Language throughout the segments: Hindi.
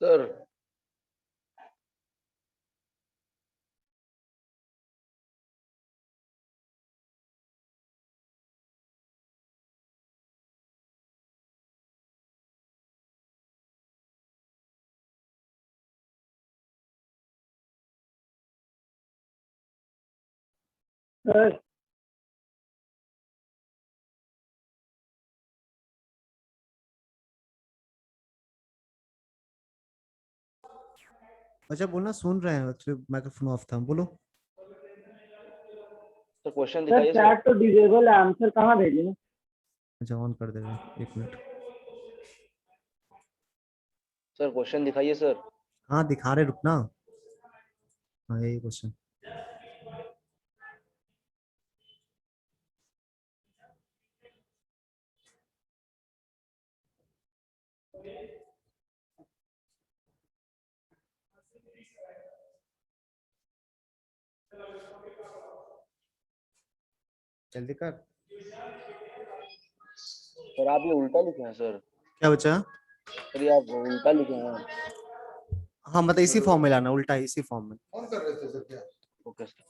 सर सर अच्छा बोलना, सुन रहे हैं, एक्चुअली माइक्रोफोन ऑफ था, बोलो। सर क्वेश्चन सर दिखाइए सर। चैट तो डिजेबल है, आंसर कहाँ भेजे? अच्छा ऑन कर देगा, एक मिनट। सर क्वेश्चन दिखाइए सर। हाँ दिखा रहे, रुकना। हाँ यही क्वेश्चन। जल्दी कर। सर आप ये उल्टा लिखे हैं सर। क्या बचा? सर ये आप उल्टा लिखे हैं। हाँ मतलब इसी फॉर्म में लाना, उल्टा इसी फॉर्म में। Okay sir.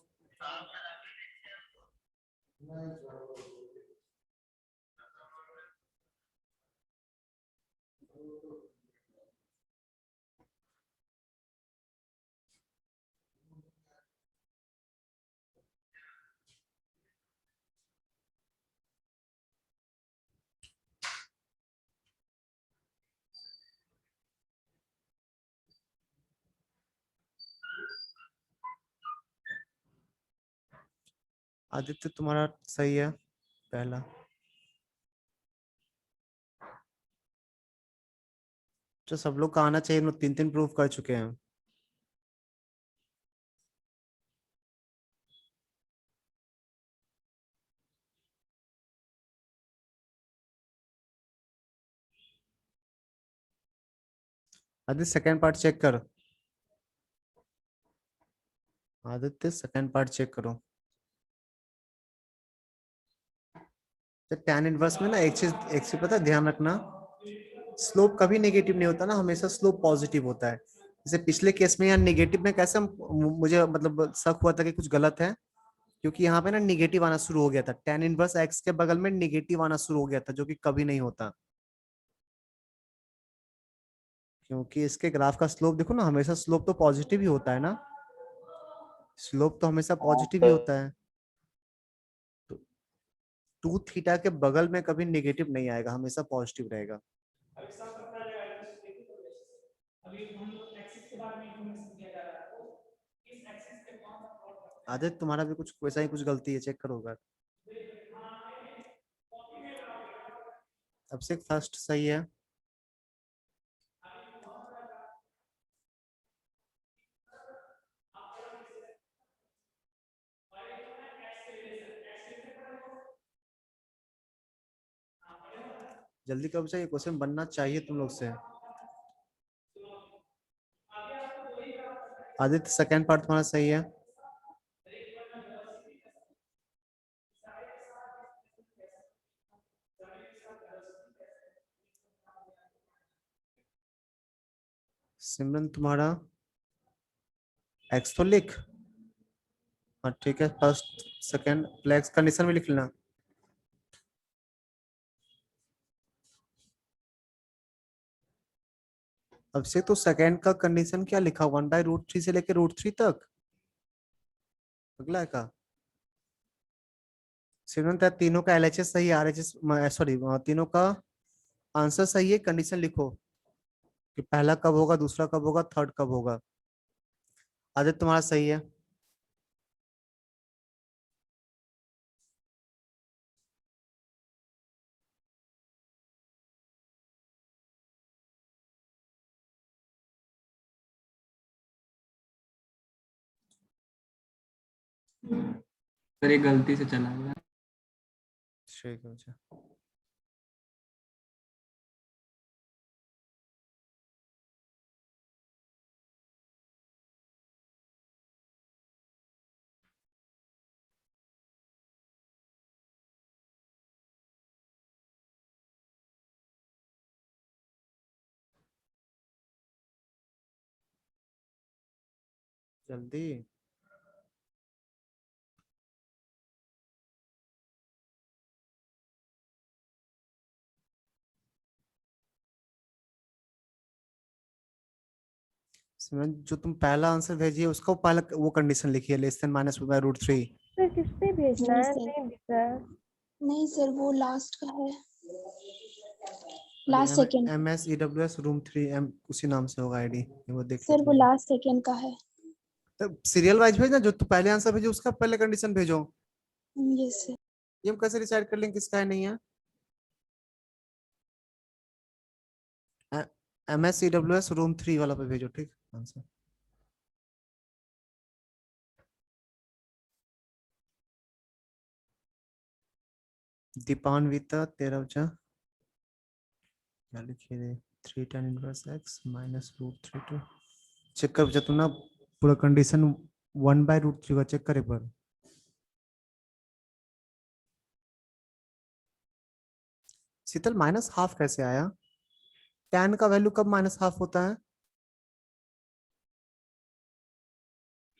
आदित्य तुम्हारा सही है पहला। जो सब लोग का आना चाहिए, 3-3 प्रूफ कर चुके हैं। आदित्य सेकंड पार्ट चेक कर। आदित्य सेकंड पार्ट चेक करो। तो tan इनवर्स में ना एक चीज पता है, ध्यान रखना। स्लोप कभी नेगेटिव नहीं होता ना, हमेशा स्लोप पॉजिटिव होता है। जैसे पिछले केस में यहाँ नेगेटिव में कैसे मुझे मतलब शक हुआ था कि कुछ गलत है, क्योंकि यहाँ पे ना निगेटिव आना शुरू हो गया था, tan इनवर्स एक्स के बगल में निगेटिव आना शुरू हो गया था, जो कि कभी नहीं होता। क्योंकि इसके ग्राफ का स्लोप देखो ना, हमेशा स्लोप तो पॉजिटिव ही होता है ना। स्लोप तो हमेशा हाँ पॉजिटिव ही सर। होता है। तो 2 थीटा के बगल में कभी नेगेटिव नहीं आएगा, हमेशा पॉजिटिव रहेगा। आदित्य तुम्हारा भी कुछ वैसा ही कुछ गलती है, चेक करोगा। अब से फर्स्ट सही है। जल्दी कब से, ये क्वेश्चन बनना चाहिए तुम लोग से। आदित्य सेकंड पार्ट तुम्हारा सही है। सिमरन तुम्हारा एक्स तो लिख। हाँ ठीक है, फर्स्ट सेकंड फ्लैक्स कंडीशन में लिख लेना। अब से तो सेकंड का कंडीशन क्या लिखा, 1/√3 से लेकर √3 तक। अगला है का सिमरन तेरा तीनों का एलएचएस सही, आरएचएस सॉरी, तीनों का आंसर सही है। कंडीशन लिखो कि पहला कब होगा, दूसरा कब होगा, थर्ड कब होगा। आदित्य तुम्हारा सही है। सर ये गलती से चला गया। ठीक है अच्छा। जल्दी। सिमरन, जो तुम पहला आंसर भेजिए उसका पहला वो कंडीशन लिखिए, less than minus by root 3। Sir किस पे भेजना नहीं है? सर, नहीं दिख रहा है। नहीं सर, वो लास्ट का है, लास्ट सेकंड। MSEWS रूम 3 उसी नाम से होगा आईडी, वो देख सर वो लेते हैं। लास्ट सेकंड का है। तो सीरियल वाइज भेजना, जो तू पहले आंसर भेजो उसका पहले कंडीशन भेजो। Yes sir. ये हम कैसे डिसाइड कर लेंगे किसका है नहीं है? MSEWS रूम 3 वाला पे भेजो, ठीक आंसर। दीपान्विता तेरा बचा क्या लिखिए, 3 tan inverse x minus root 3 2। Check कर बचा, तुम ना पूरा कंडीशन 1 बाय रूट 3 का चेक कर एक बार। शीतल, माइनस हाफ कैसे आया? tan का वैल्यू कब माइनस हाफ होता है?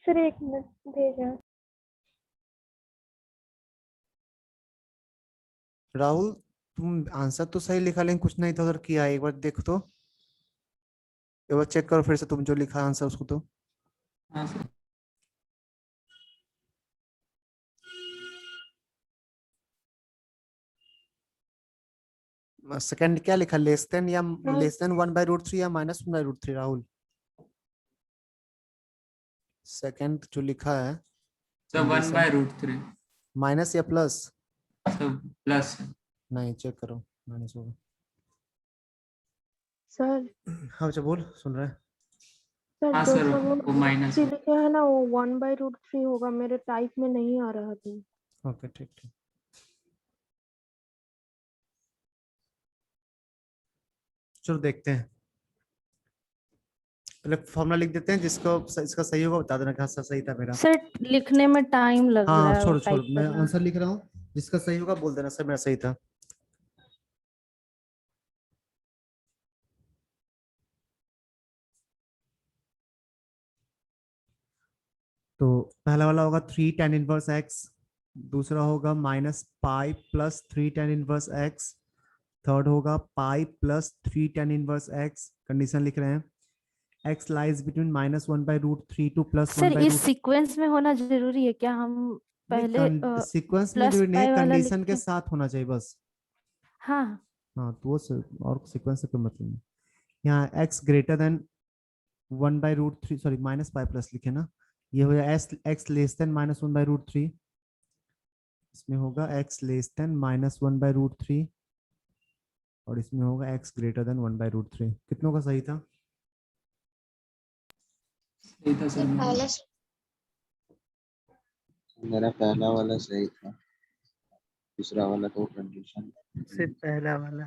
सर एक मिनट भेजा। राहुल, तुम आंसर तो सही लिखा लेकिन कुछ नहीं था उधर किया है, एक बार देखो तो, एक बार चेक करो फिर से तुम जो लिखा आंसर उसको तो। हाँ सर। सेकंड क्या लिखा, लेस देन या लेस देन 1 बाय रूट 3 या minus 1 by root 3? Rahul, second जो लिखा है सर 1 बाय रूट 3। माइनस या प्लस? Sir plus. नहीं, चेक करो, माइनस होगा। सर हाँ बच्चा बोल, सुन रहा है। सर हाँ जो सर, सब वो माइनस। लिखा है ना, वो 1/√3 होगा, मेरे टाइप में नहीं आ रहा था। ओके ठीक ठीक। चलो देखते हैं, पहले फॉर्मूला लिख देते हैं, जिसको इसका सही होगा बता देना कि हाँ सही था मेरा। सर लिखने में टाइम लग हाँ रहा है छोड़ और छोड़, टाइप मैं करना। आंसर लिख रहा हूँ, जिसका सही होगा बोल देना सर मेरा सही था। तो पहला वाला होगा 3 tan इनवर्स x, दूसरा होगा minus pi plus 3 tan inverse x, third होगा pi plus 3 tan inverse x। Condition लिख रहे हैं, x lies between minus 1 by root 3 to plus 1 sir by इस रूट। सीक्वेंस में होना जरूरी है क्या? हम पहले सीक्वेंस में प्लस जो नहीं है, पाई वाला कंडीशन के लिखें। साथ होना चाहिए बस। हाँ हाँ तो वो और सीक्वेंस से कोई मतलब नहीं। यहाँ x greater than 1 by root 3, sorry minus pi plus लिखे ना, ये हो जाएगा x less than minus 1 by root 3, इसमें होगा x less than minus 1 by root 3, और इसमें होगा x greater than 1 by root 3। कितनों का सही था? सही था सर मेरा। पहला मेरा पहला वाला सही था, दूसरा वाला तो कंडीशन। सिर्फ पहला वाला।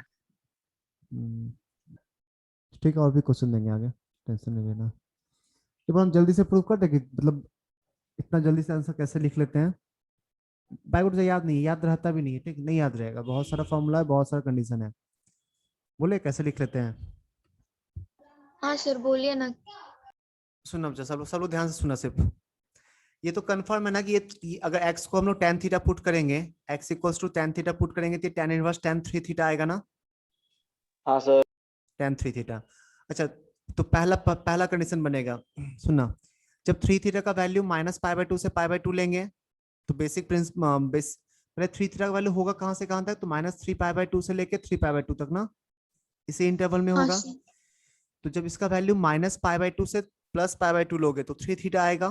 ठीक है, और भी क्वेश्चन देंगे आगे, टेंशन नहीं लेना। एक बार हम जल्दी से प्रूव कर दें कि मतलब इतना जल्दी से आंसर कैसे लिख लेते हैं। बाइक से याद नहीं, याद रहता भी नहीं है, ठीक नहीं याद रहेगा, बहुत सारा फॉर्मूला है, बहुत सारा कंडीशन है। बोले कैसे लिख लेते हैं? हाँ सर बोलिए ना। सुनना बच्चा, सब लोग ध्यान से सुना सिर्फ। ये तो कंफर्म है ना कि ये अगर x को हम लोग tan थीटा पुट करेंगे, x equals to tan theta put करेंगे तो tan इनवर्स tan 3 थीटा आएगा ना? हाँ सर। tan 3 theta. अच्छा, तो पहला कंडीशन बनेगा, सुनना, जब 3 थीटा का वैल्यू माइनस पाई बाय 2 से पाई बाय 2 लेंगे तो बेसिक पहले 3 थीटा का वैल्यू होगा कहां से कहां तक, तो माइनस 3 पाई बाय 2 से लेके 3 पाई बाय 2 तक ना, इसी इंटरवल में हाँ होगा। सर। तो जब इसका वैल्यू माइनस पाई बाय 2 से प्लस पाई बाय 2 लोगे तो 3 थीटा आएगा,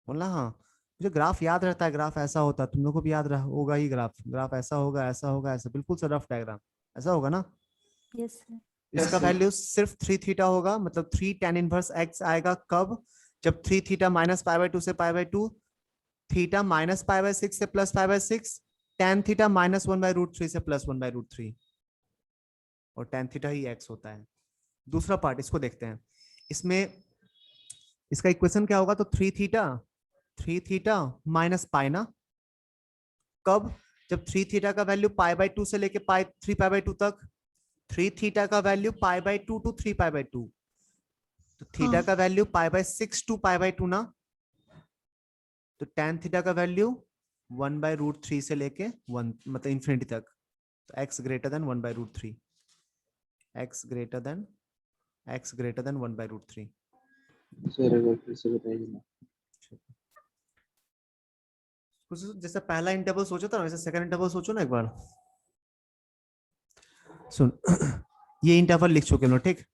बोलना हाँ। मुझे ग्राफ याद रहता है, ग्राफ ऐसा होता है, तुम लोग को भी याद होगा ही, ग्राफ ऐसा होगा, ऐसा होगा, ऐसा बिल्कुल सा रफ डायग्राम ऐसा होगा ना। Yes sir. इसका वैल्यू सिर्फ 3 थीटा होगा, मतलब 3 tan इनवर्स x आएगा कब, जब 3 थीटा माइनस पाई बाय 2 से pi by 2, theta minus pi by 6 से plus pi by 6, tan theta minus 1 by root 3 से प्लस 1 बाय रूट 3, और tan थीटा ही x होता है। दूसरा पार्ट इसको देखते हैं, इसमें इसका इक्वेशन क्या होगा, तो 3 थीटा माइनस पाई ना, कब, जब 3 थीटा का वैल्यू पाई बाय 2 से लेके 3 पाई बाय 2 तक, 3 थीटा का value pi by 2 to 3 pi by 2, तो थीटा हाँ। का value pi by 6 to pi by 2 ना, तो tan थीटा का वैल्यू 1/√3 से लेके 1 मतलब इंफिनिटी तक, तो x greater then 1/√3, x greater then 1/√3। Sir एक बार फिर से बताइए ना। कुछ जैसे पहला इंटरवल सोचा था ना, वैसे सेकंड इंटरवल सोचो ना एक बार। सुन ये इंटरवल लिख चुके हो ठीक।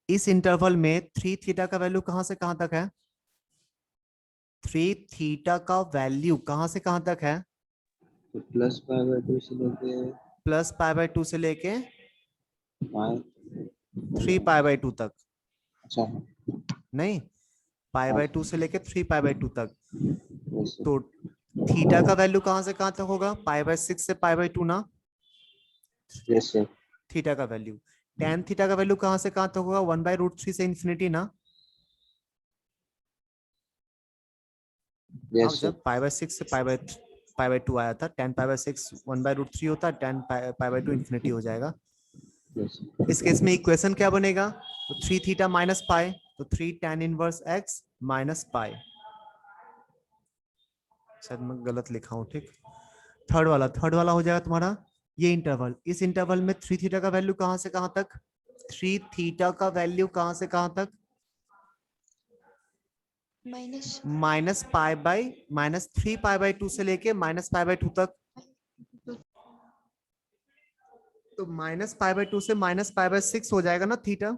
इस इंटरवल में 3 थीटा का वैल्यू कहां से कहां तक है? 3 थीटा का वैल्यू कहां से कहां तक है? तो प्लस पाई बाय 2 से लेके प्लस पाई बाय 2 से लेके पाई 3 पाई बाय 2 तक। अच्छा नहीं, पाई बाय 2 से लेके 3 पाई बाय 2 तक। वैसे तो थीटा का वैल्यू कहां से कहां तक होगा? पाई बाय 6 से पाई बाय 2 ना, यस सर थीटा का वैल्यू। tan थीटा का वैल्यू कहां से कहां तक होगा? 1/√3 से इंफिनिटी ना। अब यस सर जब पाई बाय 6 से पाई बाय 2 आया था, tan पाई बाय 6 1/√3 होता है, tan पाई बाय 2 इंफिनिटी हो जाएगा। यस इस केस में इक्वेशन क्या बनेगा? तो 3 थीटा माइनस पाई, तो 3 tan इनवर्स x माइनस पाई। शायद मैं गलत लिखा हूं ठीक। थर्ड वाला हो जाएगा तुम्हारा ये इंटरवल। इस इंटरवल में 3 थीटा का वैल्यू कहां से कहां तक? 3 थीटा का वैल्यू कहां से कहां तक? माइनस -3 पाई बाय 2 से लेके -पाई बाय 2 तक। तो -पाई बाय 2 से -पाई बाय 6 हो जाएगा ना थीटा।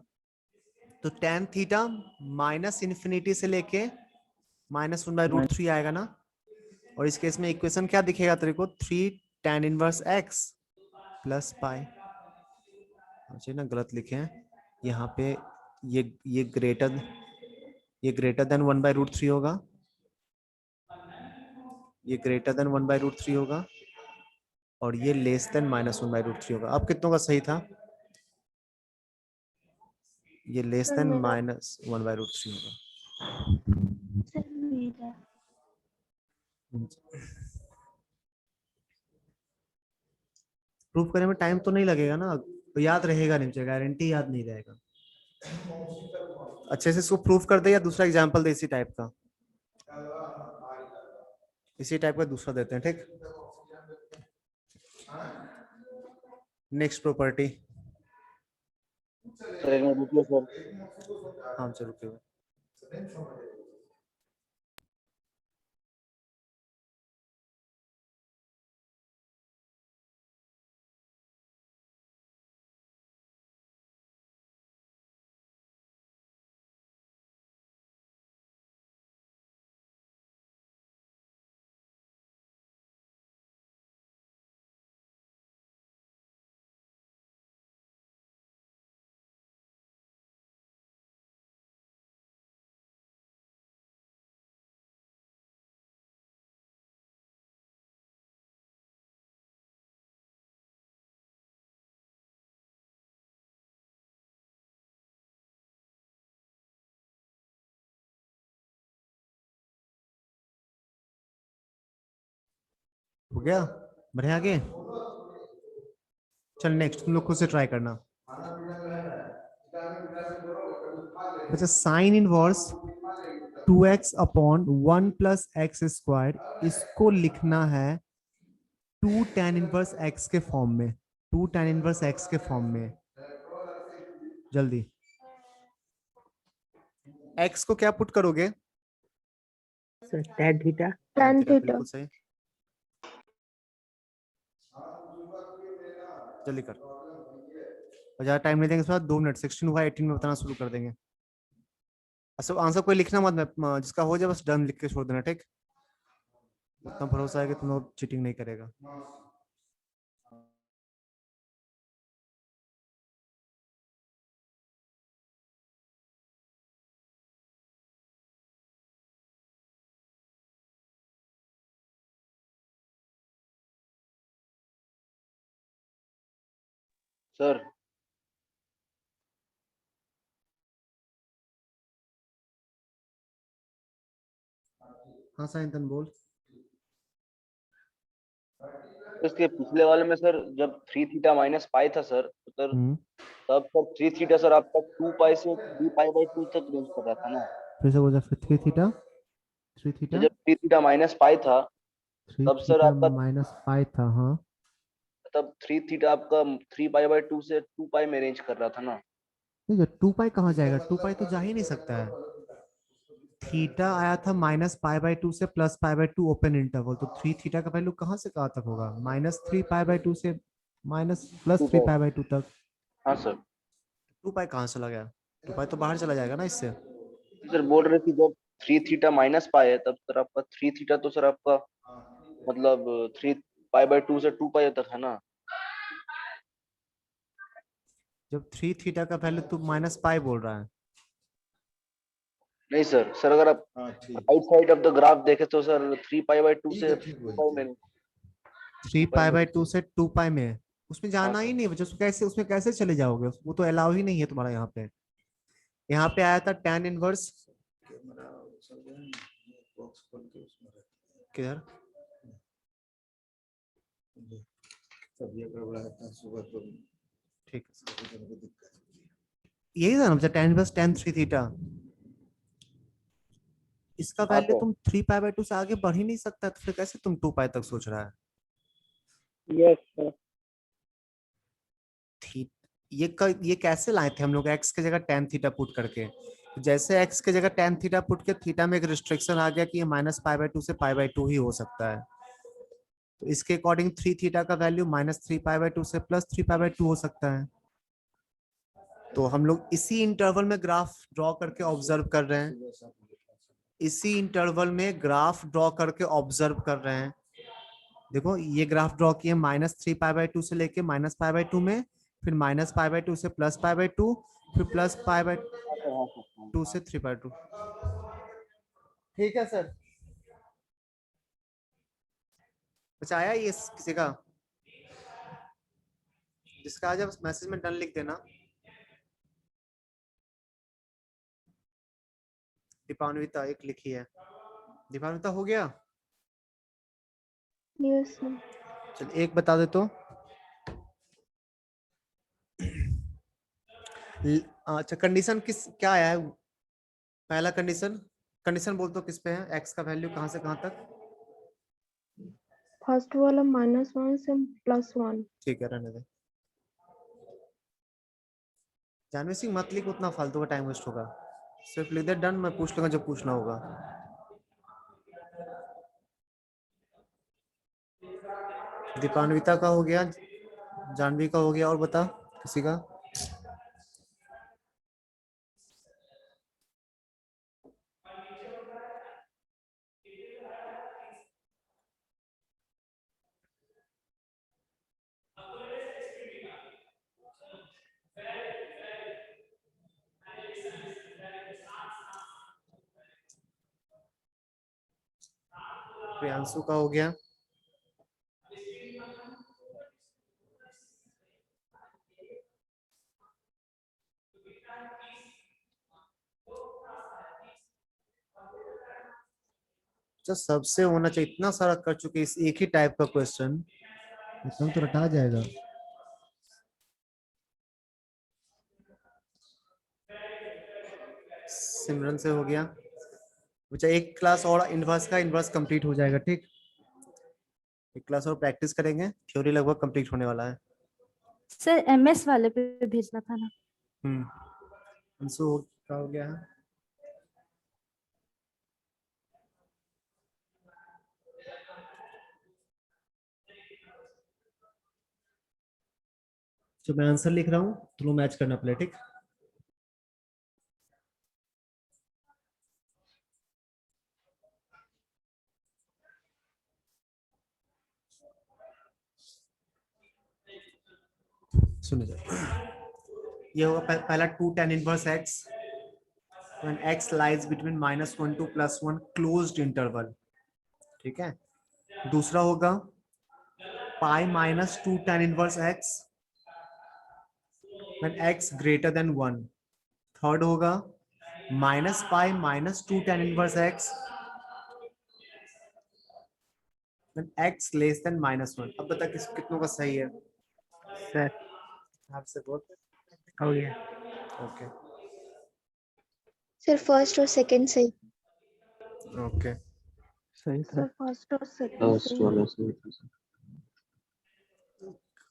तो tan थीटा माइनस इन्फिनिटी से लेके -1/√3 आएगा ना। और इस केस में इक्वेशन क्या दिखेगा तेरे को? 3 tan inverse x plus pi. अच्छा ना गलत लिखे हैं यहाँ पे। ये ग्रेटर देन 1/√3 होगा, ये ग्रेटर देन 1/√3 होगा, और ये लेस देन -1/√3 होगा। अब कितनों का सही था? ये लेस सर देन मेरा -1/√3 होगा। सर मेरा प्रूफ करने में टाइम तो नहीं लगेगा ना, तो याद रहेगा नहीं, मुझे गारंटी याद नहीं रहेगा। अच्छे से इसको प्रूफ कर दे, या दूसरा एग्जांपल दे इसी टाइप का। इसी टाइप का दूसरा देते हैं ठीक। Next property. सर एक मिनट रुकिए सर। हाँ चलो रुके हुए। हो गया, बढ़िया आगे। चल नेक्स्ट तुम लोग खुद से ट्राई करना। अच्छा, sine inverse 2x upon 1 plus x square, इसको लिखना है 2 tan इनवर्स x के फॉर्म में। 2 tan इनवर्स x के फॉर्म में। जल्दी x को क्या पुट करोगे? Sir tan theta. tan theta बिल्कुल सही, जल्दी कर। और ज्यादा टाइम नहीं देंगे, 2 मिनट 16 हुआ 18 में बताना शुरू कर देंगे। अच्छा आंसर कोई लिखना मत, जिसका हो जाए बस डन लिख के छोड़ देना ठीक। उतना भरोसा है कि तुम लोग चीटिंग नहीं करेगा। सर हाँ साइंतन बोल। इसके पिछले वाले में सर जब 3 थीटा माइनस पाई था सर, तो सर तब सर 3 थीटा सर आपका 2 पाई से 3 पाई बाई 2 तक रेंज कर रहा था ना। फिर से बोल जा, फिर 3 थीटा तो जब 3 थीटा माइनस पाई था तब सर आपका माइनस पाई था, हाँ। तब 3 थीटा आपका 3 पाई बाई 2 से 2 पाई में रेंज कर रहा था ना। नहीं, जो 2 पाई कहाँ जाएगा, 2 पाई तो जा ही नहीं सकता है। थीटा आया था माइनस पाई बाई 2 से plus pi by 2 open interval, तो 3 थीटा का वैल्यू कहाँ से कहाँ तक होगा, माइनस 3 पाई बाई 2 से माइनस प्लस 3 पाई बाई 2 तक। हाँ सर। 2 पाई कहाँ चला गया, 2 पाई तो बाहर चला जाएगा ना इससे। सर बोल रहे कि जब 3 थीटा माइनस पाई है तब सर आपका 3 थीटा तो सर आपका मतलब 3 पाई बाई 2 से 2 पाई तक है ना। जब 3 थीटा का वैल्यू तू माइनस पाई बोल रहा है। नहीं सर, सर अगर आप right side of the graph देखे तो सर 3 पाई बाई 2 से 2 पाई में 3 पाई बाई 2 से 2 पाई में उसमें जाना ही नहीं बच्चों, उसमें कैसे चले जाओगे, वो तो अलाउ ही नहीं है तुम्हारा। यहाँ पे आया था tan इनवर्स किधर, ठीक यही था ना बच्चा, tan इनवर्स tan 3 थीटा। इसका वैल्यू तुम 3 पाई बाई 2 से आगे बढ़ ही नहीं सकता, तो फिर कैसे तुम 2 पाई तक सोच रहा है। Yes sir. ये कैसे लाए थे हम लोग, x की जगह tan थीटा पुट करके। जैसे x की जगह tan थीटा पुट के थीटा में एक रिस्ट्रिक्शन आ गया कि ये माइनस पाई बाई 2 से पाई बाई 2 ही हो सकता है, तो इसके अकॉर्डिंग 3 थीटा का वैल्यू माइनस 3 पाई बाई 2 से प्लस 3 पाई बाई 2 हो सकता है। तो हम लोग इसी इंटरवल में ग्राफ ड्रॉ करके ऑब्जर्व कर रहे हैं, इसी इंटरवल में ग्राफ ड्रॉ करके ऑब्जर्व कर रहे हैं। देखो ये ग्राफ ड्रॉ किए माइनस 3 पाई बाई 2 से लेके माइनस पाई बाई 2 में, फिर माइनस पाई बाई 2 से प्लस पाई बाई 2, फिर प्लस पाई बाई 2 से 3 बाई 2। ठीक है सर, अच्छा आया ये किसी का, जिसका आज मैसेज में डन लिख देना। दीपान्विता एक लिखी है, दीपान्विता हो गया। Yes sir. चल एक बता दे तो, अच्छा कंडीशन किस क्या आया है, पहला कंडीशन बोल तो किस पे है, x का वैल्यू कहां से कहां तक। फर्स्ट वाला -1 से +1। ठीक है रहने दे, जानवी सिंह मत लिख, उतना फालतू का टाइम वेस्ट होगा, सिर्फ लिख दे डन, मैं पूछ लूंगा जब पूछना होगा। दीपान्विता का हो गया, जानवी का हो गया, और बता किसी का। प्रियांशु का हो गया, अच्छा सबसे होना चाहिए, इतना सारा कर चुके इस एक ही टाइप का क्वेश्चन, इतना तो रटा जाएगा। सिमरन से हो गया, अच्छा एक क्लास और इनवर्स कंप्लीट हो जाएगा, ठीक एक क्लास और प्रैक्टिस करेंगे, थ्योरी लगभग कंप्लीट होने वाला है। सर एमएस वाले पे भेजना था ना। अंशु क्या हो गया है, जो मैं आंसर लिख रहा हूँ तो लो मैच करना पड़े, ठीक। सुनो ये होगा पहला 2 tan inverse x when x lies between -1 to +1 closed interval, ठीक है। दूसरा होगा pi minus 2 tan inverse x when x greater than 1। Third होगा -पाई -2 tan inverse x then x less than -1. अब बता कितनों का सही है? सर आपसे बोल। हो गया। ओके सर फर्स्ट और सेकंड सही। ओके सही सर था। फर्स्ट और सेकंड फर्स्ट सही है। वाला सही था सर।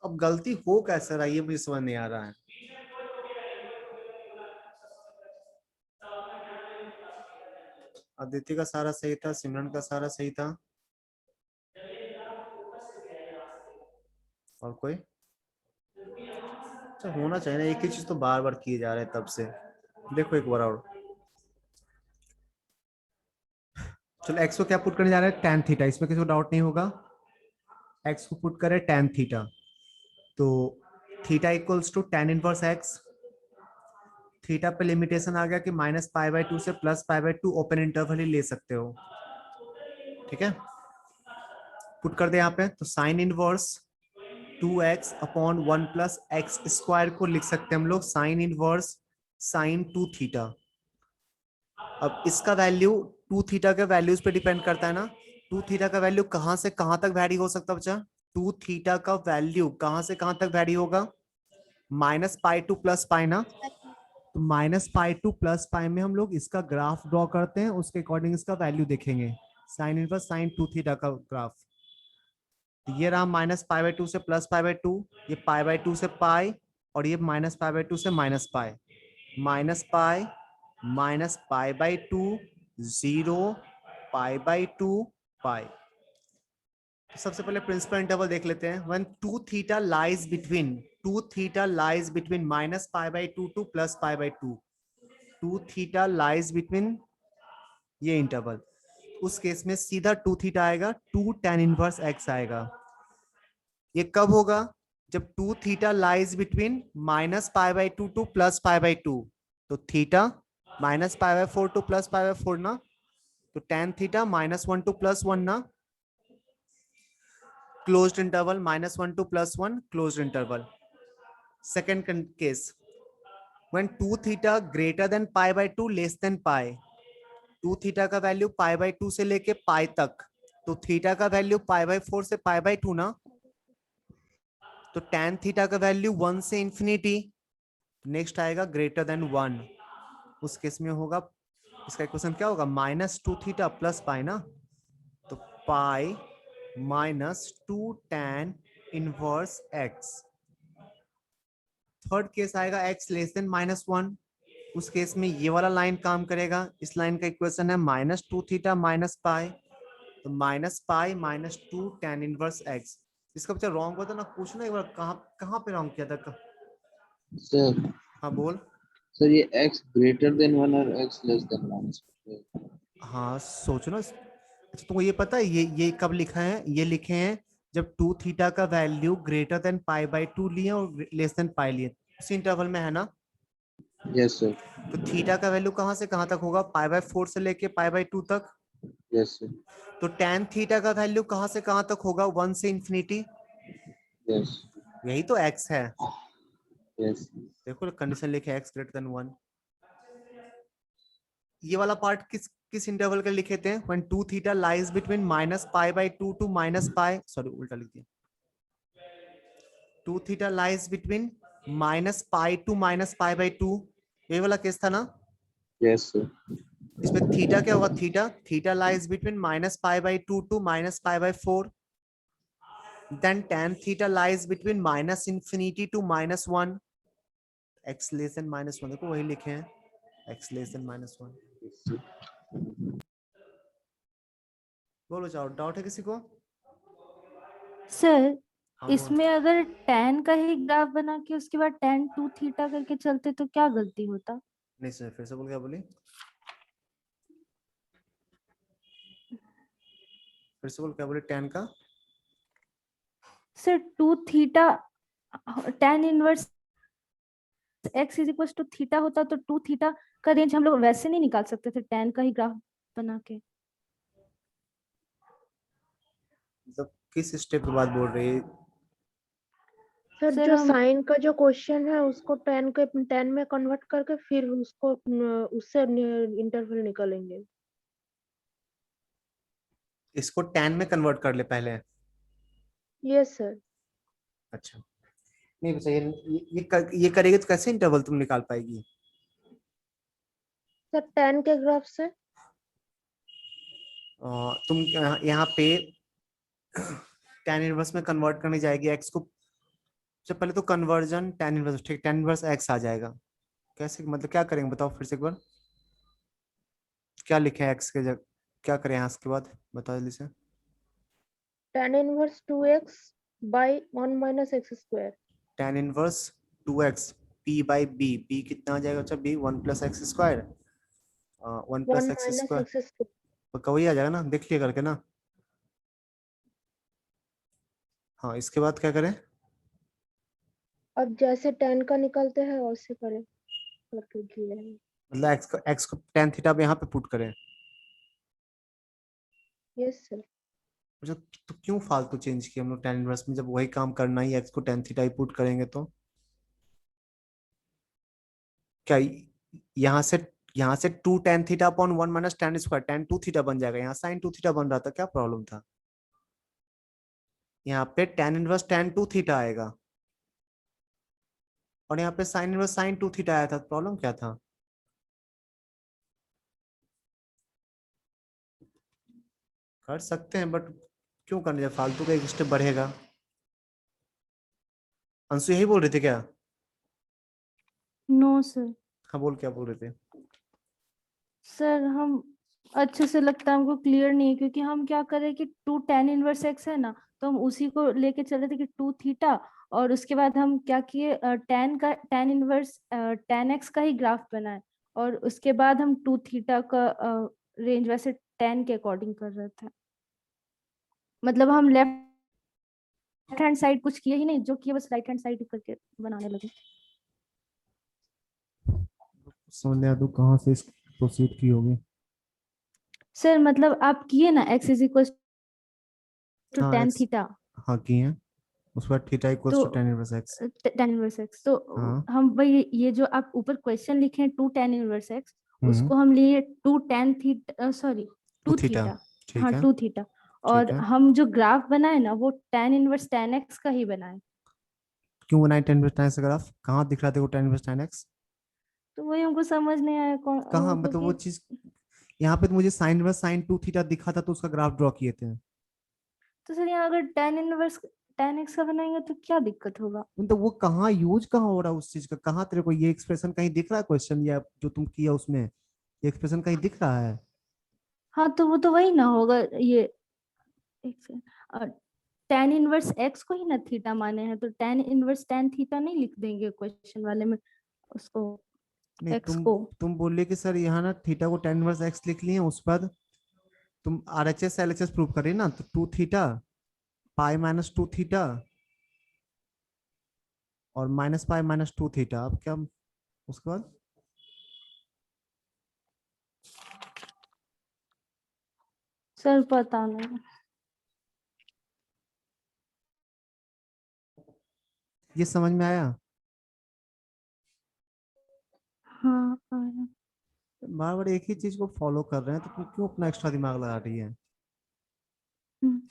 अब गलती हो कैसे रहा है ये मुझे समझ नहीं आ रहा है। अदिति का सारा सही था, सिमरन का सारा सही था, और कोई? अच्छा होना चाहिए ना, एक ही चीज तो बार बार किए जा रहे हैं तब से। देखो एक बार और। चलो x को क्या पुट करने जा रहे हैं? tan theta. इसमें किसी को डाउट नहीं होगा। x को पुट करें tan थीटा, तो theta equals to tan inverse x। Theta पे लिमिटेशन आ गया कि -π/2 से +π/2 ओपन इंटरवल ही ले सकते हो। ठीक है, पुट कर दे यहाँ पे, तो sine inverse 2x upon 1 plus x square को लिख सकते हैं हम लोग साइन इनवर्स साइन 2 थीटा। अब इसका वैल्यू 2 थीटा के वैल्यूज पे डिपेंड करता है ना। 2 थीटा का वैल्यू कहां से कहां तक वैरी हो सकता है बच्चा? 2 थीटा का वैल्यू कहां से कहां तक वैरी होगा? -π to +π ना। तो -π to +π में हम लोग इसका ग्राफ ड्रॉ करते हैं, उसके अकॉर्डिंग इसका वैल्यू देखेंगे। साइन इनवर्स साइन 2 थीटा का ग्राफ, ये रहा -π/2 से +π/2, ये π/2 से पाई, और ये -π/2 से -π, -π/π/2 0 π/2 पाई। तो सबसे पहले प्रिंसिपल इंटरवल देख लेते हैं। When 2 theta lies between -π/2 to +π/2, 2 theta lies between ये इंटरवल, उस केस में सीधा 2 थीटा आएगा, 2 tan इनवर्स x आएगा। ये कब होगा? जब 2 थीटा लाइज बिटवीन -π/2 to +π/2, तो थीटा -π/4 to +π/4 ना, तो tan थीटा -1 to +1 ना, closed interval -1 to +1 closed interval. Second case, when 2 theta greater than π/2 less than pi, 2 theta का वैल्यू π/2 से लेके पाई तक, तो थीटा का वैल्यू π/4 से π/2 ना, तो tan थीटा का वैल्यू 1 से इंफिनिटी, नेक्स्ट आएगा ग्रेटर देन 1। उस केस में होगा, इसका इक्वेशन क्या होगा? -2 थीटा प्लस पाई ना, तो पाई -2 tan inverse x। Third case आएगा x लेस देन -1, उस केस में ये वाला लाइन काम करेगा। इस लाइन का इक्वेशन है -2 थीटा माइनस पाई, तो -π -2 tan इनवर्स x। इसका बच्चा रॉन्ग होता ना, पूछना एक बार कहाँ पे रॉन्ग किया था। सर हाँ बोल। सर ये x ग्रेटर देन 1 और x लेस देन 1। हाँ सोचो ना। अच्छा तुमको ये पता है ये कब लिखा है? ये लिखे हैं जब 2 थीटा का वैल्यू ग्रेटर देन π/2 लिए और लेस देन पाई लिए, उसी इंटरवल में है ना। Yes sir. तो थीटा का वैल्यू कहाँ से कहाँ तक होगा? π/4 से लेके π/2 तक। Yes sir. तो tan थीटा का वैल्यू कहाँ से कहाँ तक होगा? 1 से इंफिनिटी। यस यही तो x है। यस। देखो कंडीशन लिखे x ग्रेटर देन 1। ये वाला पार्ट किस इंटरवल का लिखे थे? When 2 theta lies between -π/2 to -π, sorry उल्टा लिख दिया, 2 थीटा लाइज बिटवीन -π टू -π/2, ये वाला केस था ना। Yes sir. इसमें थीटा क्या होगा? Theta lies between -π/2 to -π/4, then tan theta lies between -∞ to -1, x less than -1। देखो वही लिखे हैं, x लेस देन -1। बोलो जाओ, डाउट है किसी को? सर हाँ, बोल। इसमें अगर tan का ही ग्राफ बना के उसके बाद tan 2 थीटा करके चलते तो क्या गलती होता? नहीं सर, फिर से बोल, क्या बोली? फिर से बोल, क्या बोले? tan का sir 2 theta tan inverse x is equal to theta होता तो 2 थीटा का रेंज हम लोग वैसे नहीं निकाल सकते थे tan का ही ग्राफ बना के? मतलब किस स्टेप के बाद बोल रही है? सर सर जो हम साइन का जो क्वेश्चन है उसको टेन में कन्वर्ट करके फिर उसको उससे इंटरवल निकालेंगे। इसको tan में कन्वर्ट कर ले पहले। Yes sir. अच्छा नहीं बच्चा, ये करेगी तो कैसे इंटरवल तुम निकाल पाएगी? सर tan के ग्राफ से। तुम यहाँ पे tan इनवर्स में कन्वर्ट करने जाएगी x को, सबसे पहले तो कन्वर्जन tan इनवर्स, ठीक, tan इनवर्स x आ जाएगा। कैसे, मतलब क्या करेंगे बताओ फिर से एक बार, क्या लिखे है x के जगह, क्या करें यहाँ इसके बाद बताओ जल्दी से। tan inverse 2x by 1 minus x square। tan inverse 2x p by b, p कितना आ जाएगा अच्छा, b 1 plus x square, 1 plus 1 x minus square, x square। पक्का वही आ जाएगा ना, देख लिया करके ना। हाँ इसके बाद क्या करें? अब जैसे tan का निकलते हैं वैसे करें करके किए हैं। मतलब x को tan थीटा पे यहाँ पे पुट करें। Yes sir. अच्छा तो क्यों फालतू चेंज किया हम लोग tan इनवर्स में, जब वही काम करना ही x को tan थीटा ही पुट करेंगे तो क्या यहाँ से 2 tan theta upon 1 minus tan square, tan 2 theta बन जाएगा, यहाँ sin 2 थीटा बन रहा था, क्या प्रॉब्लम था? यहाँ पे tan इनवर्स tan 2 थीटा आएगा और यहाँ पे sin इनवर्स sin 2 थीटा आया था, प्रॉब्लम क्या था? कर सकते हैं बट क्यों करने, जब फालतू का एक स्टेप बढ़ेगा। अंशु यही बोल रहे थे क्या? No sir. हाँ बोल, क्या बोल रहे थे? सर हम अच्छे से लगता है हमको क्लियर नहीं है, क्योंकि हम क्या कर रहे हैं कि 2 tan इनवर्स x है ना, तो हम उसी को लेके चल रहे थे कि 2 थीटा, और उसके बाद हम क्या किए, tan इनवर्स tan x का ही ग्राफ बनाए, और उसके बाद हम 2 थीटा का रेंज वैसे tan के अकॉर्डिंग कर रहे थे। मतलब हम लेफ्ट हैंड साइड कुछ किए ही नहीं, जो किए बस राइट हैंड साइड करके बनाने लगे। समझ तो कहाँ से प्रोसीड की होगी? सर मतलब आप किए ना x इज इक्वल टू हाँ tan x, थीटा, हाँ की है, उस पर थीटा इक्वल्स तो to tan inverse x। tan inverse x, तो हाँ हम वही ये जो आप ऊपर क्वेश्चन लिखे हैं 2 tan इनवर्स x, हम्म, उसको हम लिए 2 tan theta, sorry 2 2 theta, theta, ठीक हाँ है 2 थीटा, ठीक और है। हम जो ग्राफ बनाए ना वो tan इनवर्स tan x का ही बनाए। क्यों बनाए tan इनवर्स tan x का ग्राफ, कहाँ दिख रहा था वो tan इनवर्स tan x? तो वही हमको समझ नहीं आया कौन कहाँ, वो, मतलब वो क्योंकि चीज यहाँ पे तो मुझे sin इनवर्स sin 2 थीटा दिखा था तो उसका ग्राफ ड्रॉ किए थे। तो सर यहाँ अगर tan इनवर्स tan x का बनाएंगे तो क्या दिक्कत होगा? तो वो कहाँ यूज कहाँ हो रहा है उस चीज का, कहाँ तेरे को ये एक्सप्रेशन कहीं दिख रहा है क्वेश्चन, या जो तुम किया उसमें ये एक्सप्रेशन कहीं दिख रहा है? हाँ तो वो तो वही ना होगा, ये एक सेकंड, tan इनवर्स x को ही ना थीटा माने हैं, तो tan इनवर्स tan थीटा नहीं लिख देंगे क्वेश्चन वाले में उसको, नहीं x को। तुम बोल रहे कि सर यहाँ ना थीटा को tan इनवर्स x लिख लिए, उस पर तुम RHS LHS प्रूव कर रही ना, तो 2 थीटा पाई माइनस 2 थीटा और माइनस पाई माइनस 2 थीटा, अब क्या उसके बाद? सर पता नहीं। ये समझ में आया? हाँ आया। बार बार एक ही चीज को फॉलो कर रहे हैं तो तुम क्यों अपना एक्स्ट्रा दिमाग लगा रही है? हम्म,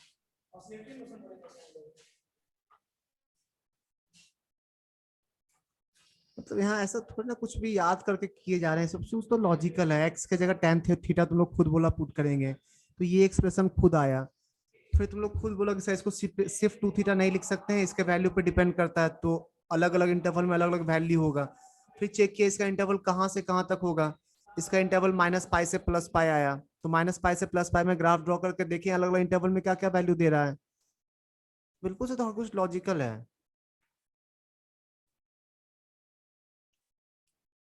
मतलब यहाँ ऐसा थोड़ा ना कुछ भी याद करके किए जा रहे हैं, सब चीज तो लॉजिकल है। एक्स के जगह tan थीटा तुम लोग खुद बोला पुट करेंगे तो ये एक्सप्रेशन खुद आया, फिर तुम लोग खुद बोला कि सर इसको सिर्फ 2 थीटा नहीं लिख सकते हैं, इसके वैल्यू पे डिपेंड करता है, तो अलग अलग इंटरवल में अलग अलग वैल्यू होगा। फिर चेक किया इसका इंटरवल कहाँ से कहाँ तक होगा, इसका इंटरवल माइनस पाई से प्लस पाई आया, तो माइनस पाई से प्लस पाई में ग्राफ ड्रॉ करके देखिए अलग अलग इंटरवल में क्या क्या वैल्यू दे रहा है। बिल्कुल से तो कुछ लॉजिकल है।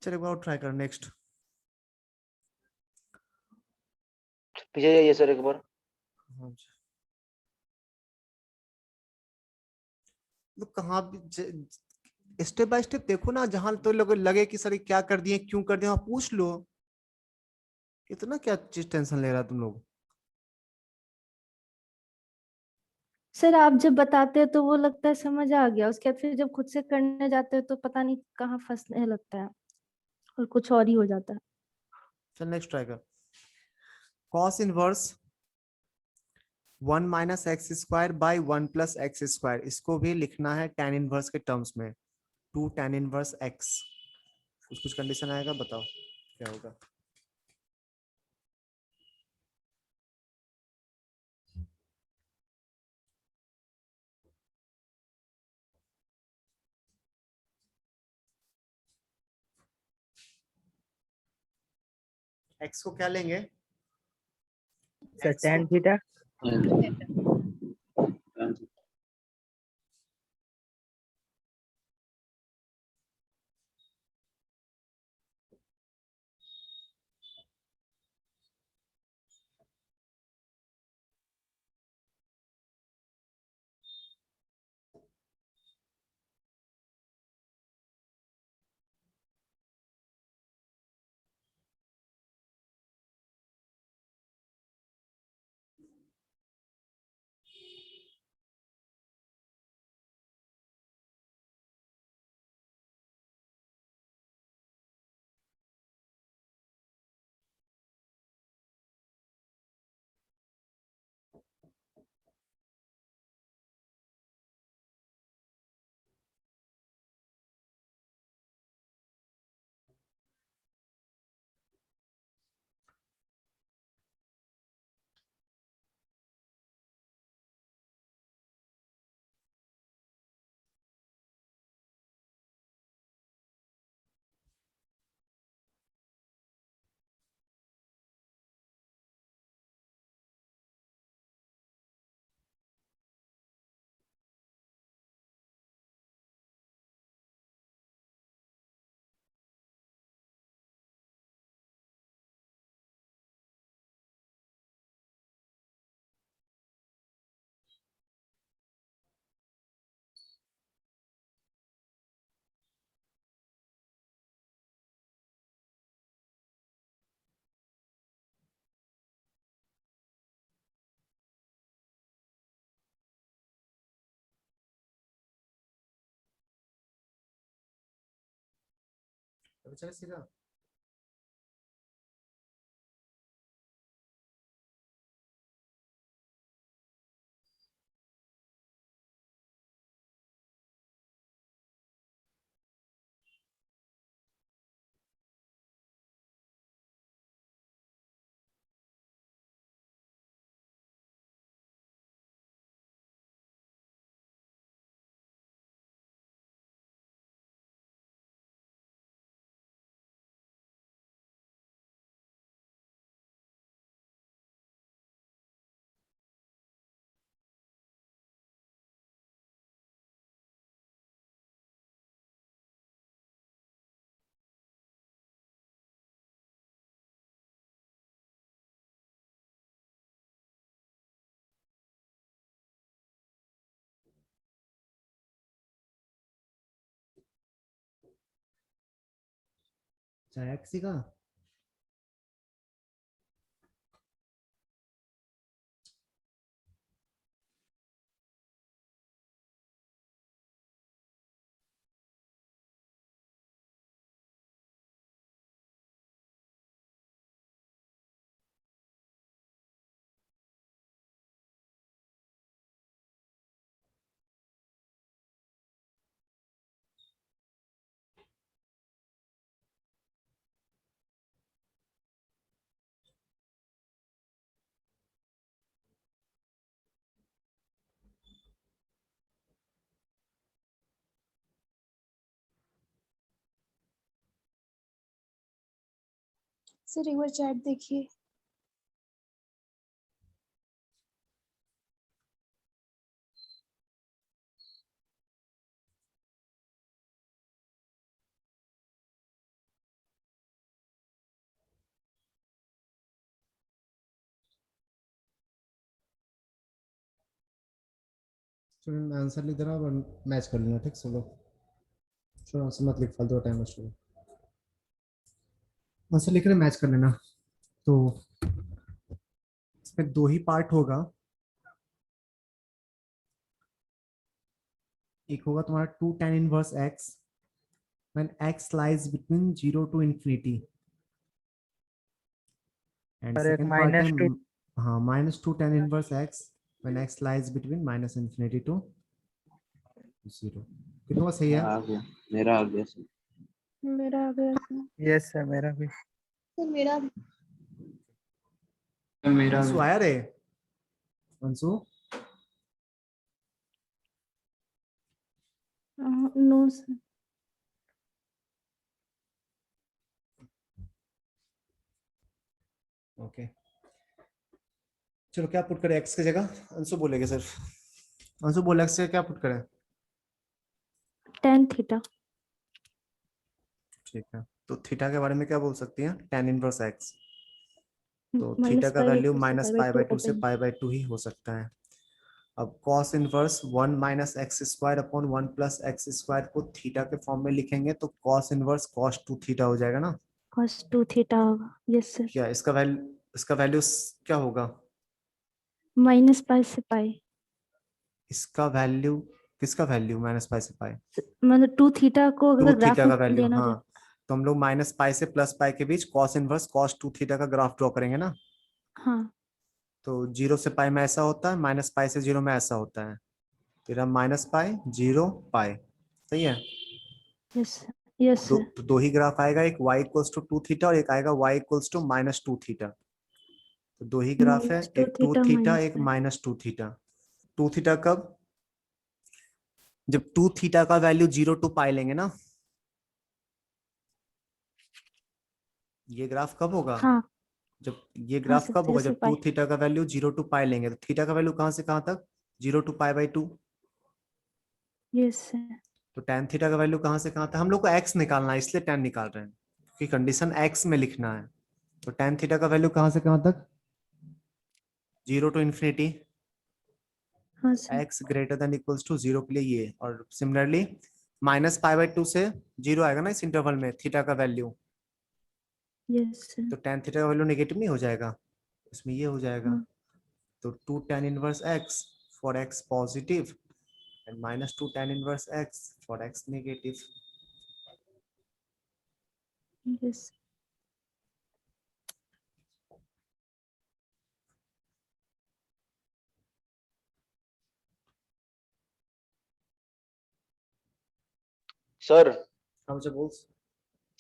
चलो एक बार ट्राई कर नेक्स्ट। पीछे जाइए सर एक बार। तो कहाँ स्टेप बाय स्टेप देखो ना, जहां तो लगे कि सर ये क्या कर दिए क्यों कर दिए, वहां पूछ लो, इतना क्या चीज टेंशन ले रहा तुम लोग? सर आप जब बताते हैं तो वो लगता है समझ आ गया, उसके बाद फिर जब खुद से करने जाते हैं तो पता नहीं कहाँ फंसने लगता है और कुछ और ही हो जाता है। चल नेक्स्ट ट्राई कर। Cos inverse 1 minus x square by 1 plus x square, इसको भी लिखना है tan इनवर्स के टर्म्स में, 2 tan इनवर्स x। कुछ कंडीशन आएगा, बताओ क्या होगा। x को क्या लेंगे? सर x tan को थीटा। चल सीधा। चाहे x का सर एक बार चैट देखिए। स्टूडेंट आंसर लिख दे रहा और मैच कर लेना, ठीक। चलो चलो आंसर मत लिख, फालतू टाइम वेस्ट हो। आंसर लिख रहे मैच कर लेना। तो इसमें दो ही पार्ट होगा, एक होगा तुम्हारा 2 tan inverse x when x lies between 0 to infinity, and और एक सेकंड पार्ट है -2 हाँ -2 tan inverse x when x lies between minus infinity to 0. कितना सही है? आ गया, मेरा आ गया सर। मेरा आ गया सर। यस सर, मेरा भी। सर मेरा तो मेरा अंशु आया रे? Anshu no sir. ओके चलो क्या पुट करें x की जगह? अंशु बोलेगा सर। अंशु बोले x से क्या पुट करें? tan theta. ठीक है तो थीटा के बारे में क्या बोल सकती हैं? tan inverse x। तो minus थीटा का pi by वैल्यू 2 से minus pi by pi by 2 to से open। पाई बाई 2 ही हो सकता है। अब cos inverse 1 minus x square upon 1 plus x square को थीटा के फॉर्म में लिखेंगे तो cos इनवर्स cos 2 थीटा हो जाएगा ना? cos 2 थीटा होगा। Yes sir. क्या इसका वैल्यू क्या होगा? माइनस पाई से पाई। इसका वैल्यू किसका वैल्यू? माइनस पाई से पाई मतलब 2 थीटा को 2 अगर ग्राफ थीटा का में वैल्यू। लेना हाँ जाए। तो हम लोग माइनस पाई से प्लस पाई के बीच cos इनवर्स cos 2 थीटा का ग्राफ ड्रॉ करेंगे ना? हाँ तो 0 से पाई में ऐसा होता है, माइनस पाई से 0 में ऐसा होता है। तेरा माइनस पाई 0 पाई सही है। Yes sir. तो दो ही ग्राफ आएगा, एक y इक्वल्स टू 2 थीटा और एक आएगा y equals to minus 2 theta. तो दो ही ग्राफ है, माइनस 2 एक 2 थीटा थीटा माइनस एक माइनस 2 थीटा। 2 थीटा कब? जब 2 थीटा का वैल्यू 0 टू पाई लेंगे ना। ये ग्राफ कब होगा? हाँ जब ये हाँ ग्राफ सर कब 0 होगा? से जब 2 पाई। थीटा का वैल्यू 0 टू पाई लेंगे। तो थीटा का वैल्यू कहां से कहां तक? 0 to pi by 2। Yes sir. तो tan थीटा का वैल्यू कहां से कहां तक? हम लोग को x निकालना है इसलिए tan निकाल रहे हैं, क्योंकि कंडीशन x में लिखना है। तो tan थीटा का वैल्यू कहां से कहां तक? 0 टू इन्फिनिटी। हाँ sir. x greater than equals to 0 के लिए ये, और सिमिलरली माइनस पाई बाई 2 से 0 आएगा ना इस इंटरवल में थीटा का वैल्यू। Yes sir. तो tan थीटा का वैल्यू नेगेटिव नहीं हो जाएगा? इसमें ये हो जाएगा। हाँ तो 2 tan inverse x for x positive and minus 2 tan inverse x for x negative. Yes. Sir हम से बोल।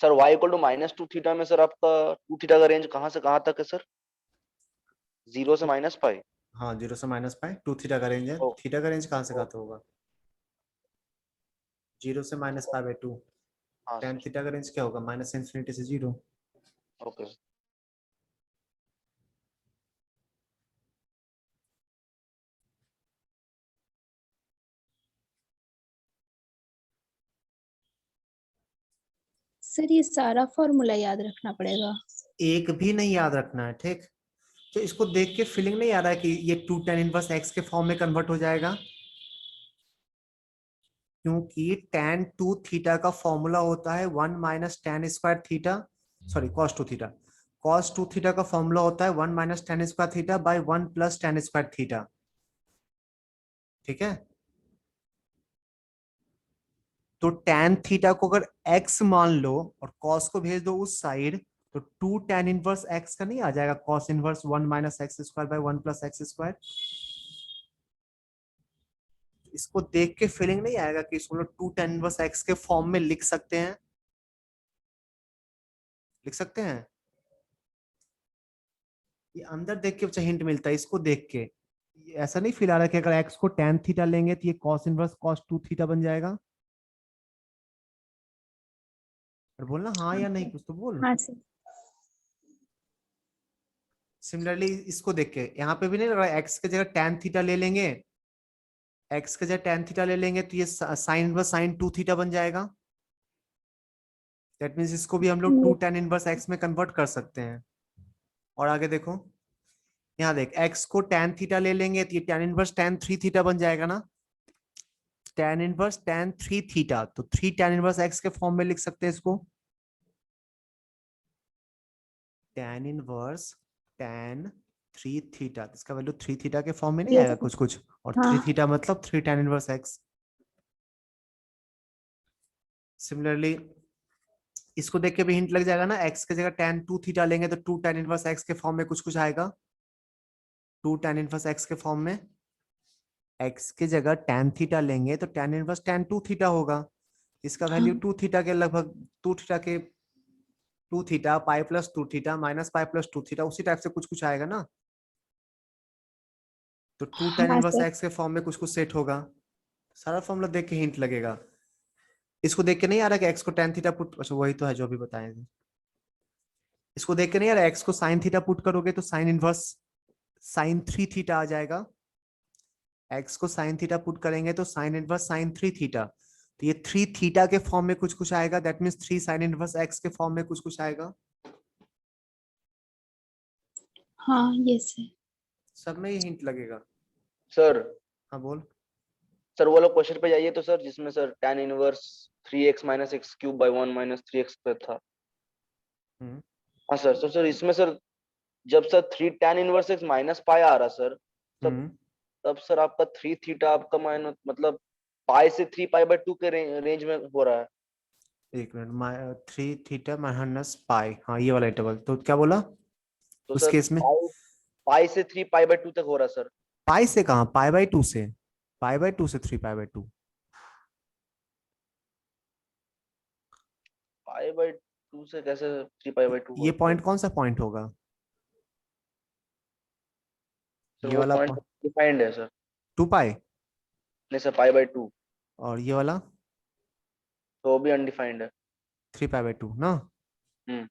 Sir y equal to minus 2 theta में सर आपका 2 थीटा का रेंज कहाँ से कहाँ तक है सर? 0 से माइनस पाई। हाँ 0 से माइनस पाई 2 थीटा का रेंज है। ओ। थीटा का रेंज कहाँ से कहाँ तक होगा? 0 से माइनस पाई बाई 2। हाँ tan सर थीटा का रेंज क्या होगा? माइनस इन्फिनिटी से 0। ओके। सर ये सारा फॉर्मूला याद रखना पड़ेगा? एक भी नहीं याद रखना है, ठीक? तो इसको देख के फीलिंग नहीं आ रहा है कि ये 2 tan इनवर्स x के फॉर्म में कन्वर्ट हो जाएगा? क्योंकि tan 2 थीटा का फॉर्मूला होता है 1 minus tan square theta, sorry cos 2 theta. cos 2 theta का फॉर्मूला होता है 1 minus tan square theta by 1 plus tan square theta. ठीक है? तो tan थीटा को अगर x मान लो और cos को भेज दो उस साइड, तो 2 tan इनवर्स x का नहीं आ जाएगा cos inverse 1 minus x square by 1 plus x square. इसको देख के फीलिंग नहीं आएगा कि इसको 2 tan इनवर्स x के फॉर्म में लिख सकते हैं? लिख सकते हैं? ये अंदर देख के हिंट मिलता है, इसको देख के ऐसा नहीं फील आ रहा कि अगर x को tan थीटा लेंगे तो ये cos इनवर्स cos 2 थीटा बन जाएगा? और बोलना हाँ या नहीं, कुछ तो बोल। हाँ सर। सिमिलरली इसको देख के यहाँ पे भी नहीं लग रहा x की जगह tan थीटा ले लेंगे, x की जगह tan थीटा ले लेंगे तो ये sin इनवर्स sin 2 थीटा बन जाएगा। दैट मींस इसको भी हम लोग 2 tan इनवर्स x में कन्वर्ट कर सकते हैं। और आगे देखो, यहाँ देख x को tan थीटा ले लेंगे तो ये tan इनवर्स tan 3 थीटा बन जाएगा ना? tan इनवर्स tan 3 थीटा, तो 3 tan इनवर्स x के फॉर्म में लिख सकते हैं इसको। tan इनवर्स tan 3 थीटा, इसका वैल्यू 3 थीटा के फॉर्म में नहीं आएगा कुछ कुछ, और 3 थीटा मतलब 3 tan इनवर्स x। सिमिलरली इसको देख के भी हिंट लग जाएगा ना, x की जगह tan 2 थीटा लेंगे तो 2 tan इनवर्स x के फॉर्म में कुछ कुछ आएगा, 2 tan इनवर्स x के फॉर्म में। x के जगह tan थीटा लेंगे तो tan इनवर्स tan 2 थीटा होगा। इसका वैल्यू 2 थीटा के लगभग 2 थीटा के 2 theta pi plus 2 theta minus pi plus 2 theta उसी टाइप से कुछ कुछ आएगा ना। तो 2 tan हाँ इनवर्स सर। x के फॉर्म में कुछ कुछ सेट होगा। सारा फॉर्मूला देख के हिंट लगेगा। इसको देख के नहीं आ रहा कि x को tan थीटा पुट, अच्छा वही तो है जो भी बताए थे। इसको देख के नहीं आ रहा x को sin थीटा पुट करोगे तो sin इनवर्स sin 3 थीटा आ जाएगा। x को sin थीटा पुट करेंगे तो sin इनवर्स sin 3 थीटा। तो ये 3 थीटा के फॉर्म में कुछ कुछ आएगा, that means 3 sin inverse x के फॉर्म में कुछ कुछ आएगा। हाँ ये सर। सब में ये हिंट लगेगा। सर हाँ बोल। सर वो वाला क्वेश्चन पे जाइए तो सर, जिसमें sir tan inverse 3x minus x cube by 1 minus 3x पे था। हम्म। हाँ सर, तो सर इसमें सर जब sir 3 tan inverse x minus pi आ रहा सर, तब तब सर आपका 3 थीटा आपका माइनस मतलब पाई से 3 पाई बाय 2 के रेंज में हो रहा है। एक मिनट, 3 थीटा माइनस पाई, हाँ ये वाला इंटरवल। तो क्या बोला तो उस सर केस में? पाई से 3 पाई बाय 2 तक हो रहा है सर। पाई से कहाँ, पाई बाय 2 से, पाई बाय 2 से 3 पाई बाय 2। पाई बाय 2 से कैसे 3 पाई बाय 2 ये पॉइंट कौन सा पॉइंट होगा? सर ये वो वाला पॉइंट डिफाइंड है सर। 2 पाई, नहीं सर, पाई बाय 2 और ये वाला तो वो भी अनडिफाइंड है। 3 पाई बाय 2 ना। हम्म।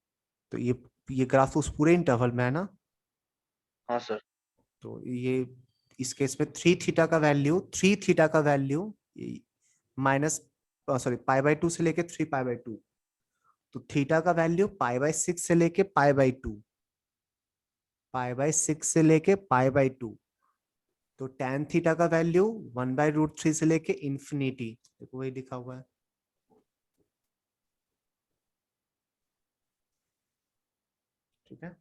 तो ये ग्राफ उस पूरे इंटरवल में है ना। हाँ सर। तो ये इस केस में 3 थीटा का value minus sorry pi by 2 से लेके 3 पाई बाय 2। तो थीटा का वैल्यू पाई बाय 6 से लेके पाई बाय 2, पाई बाय 6 से लेके पाई बाय 2। तो tan थीटा का वैल्यू 1/√3 से लेके इंफिनिटी, देखो वही लिखा हुआ है। ठीक है,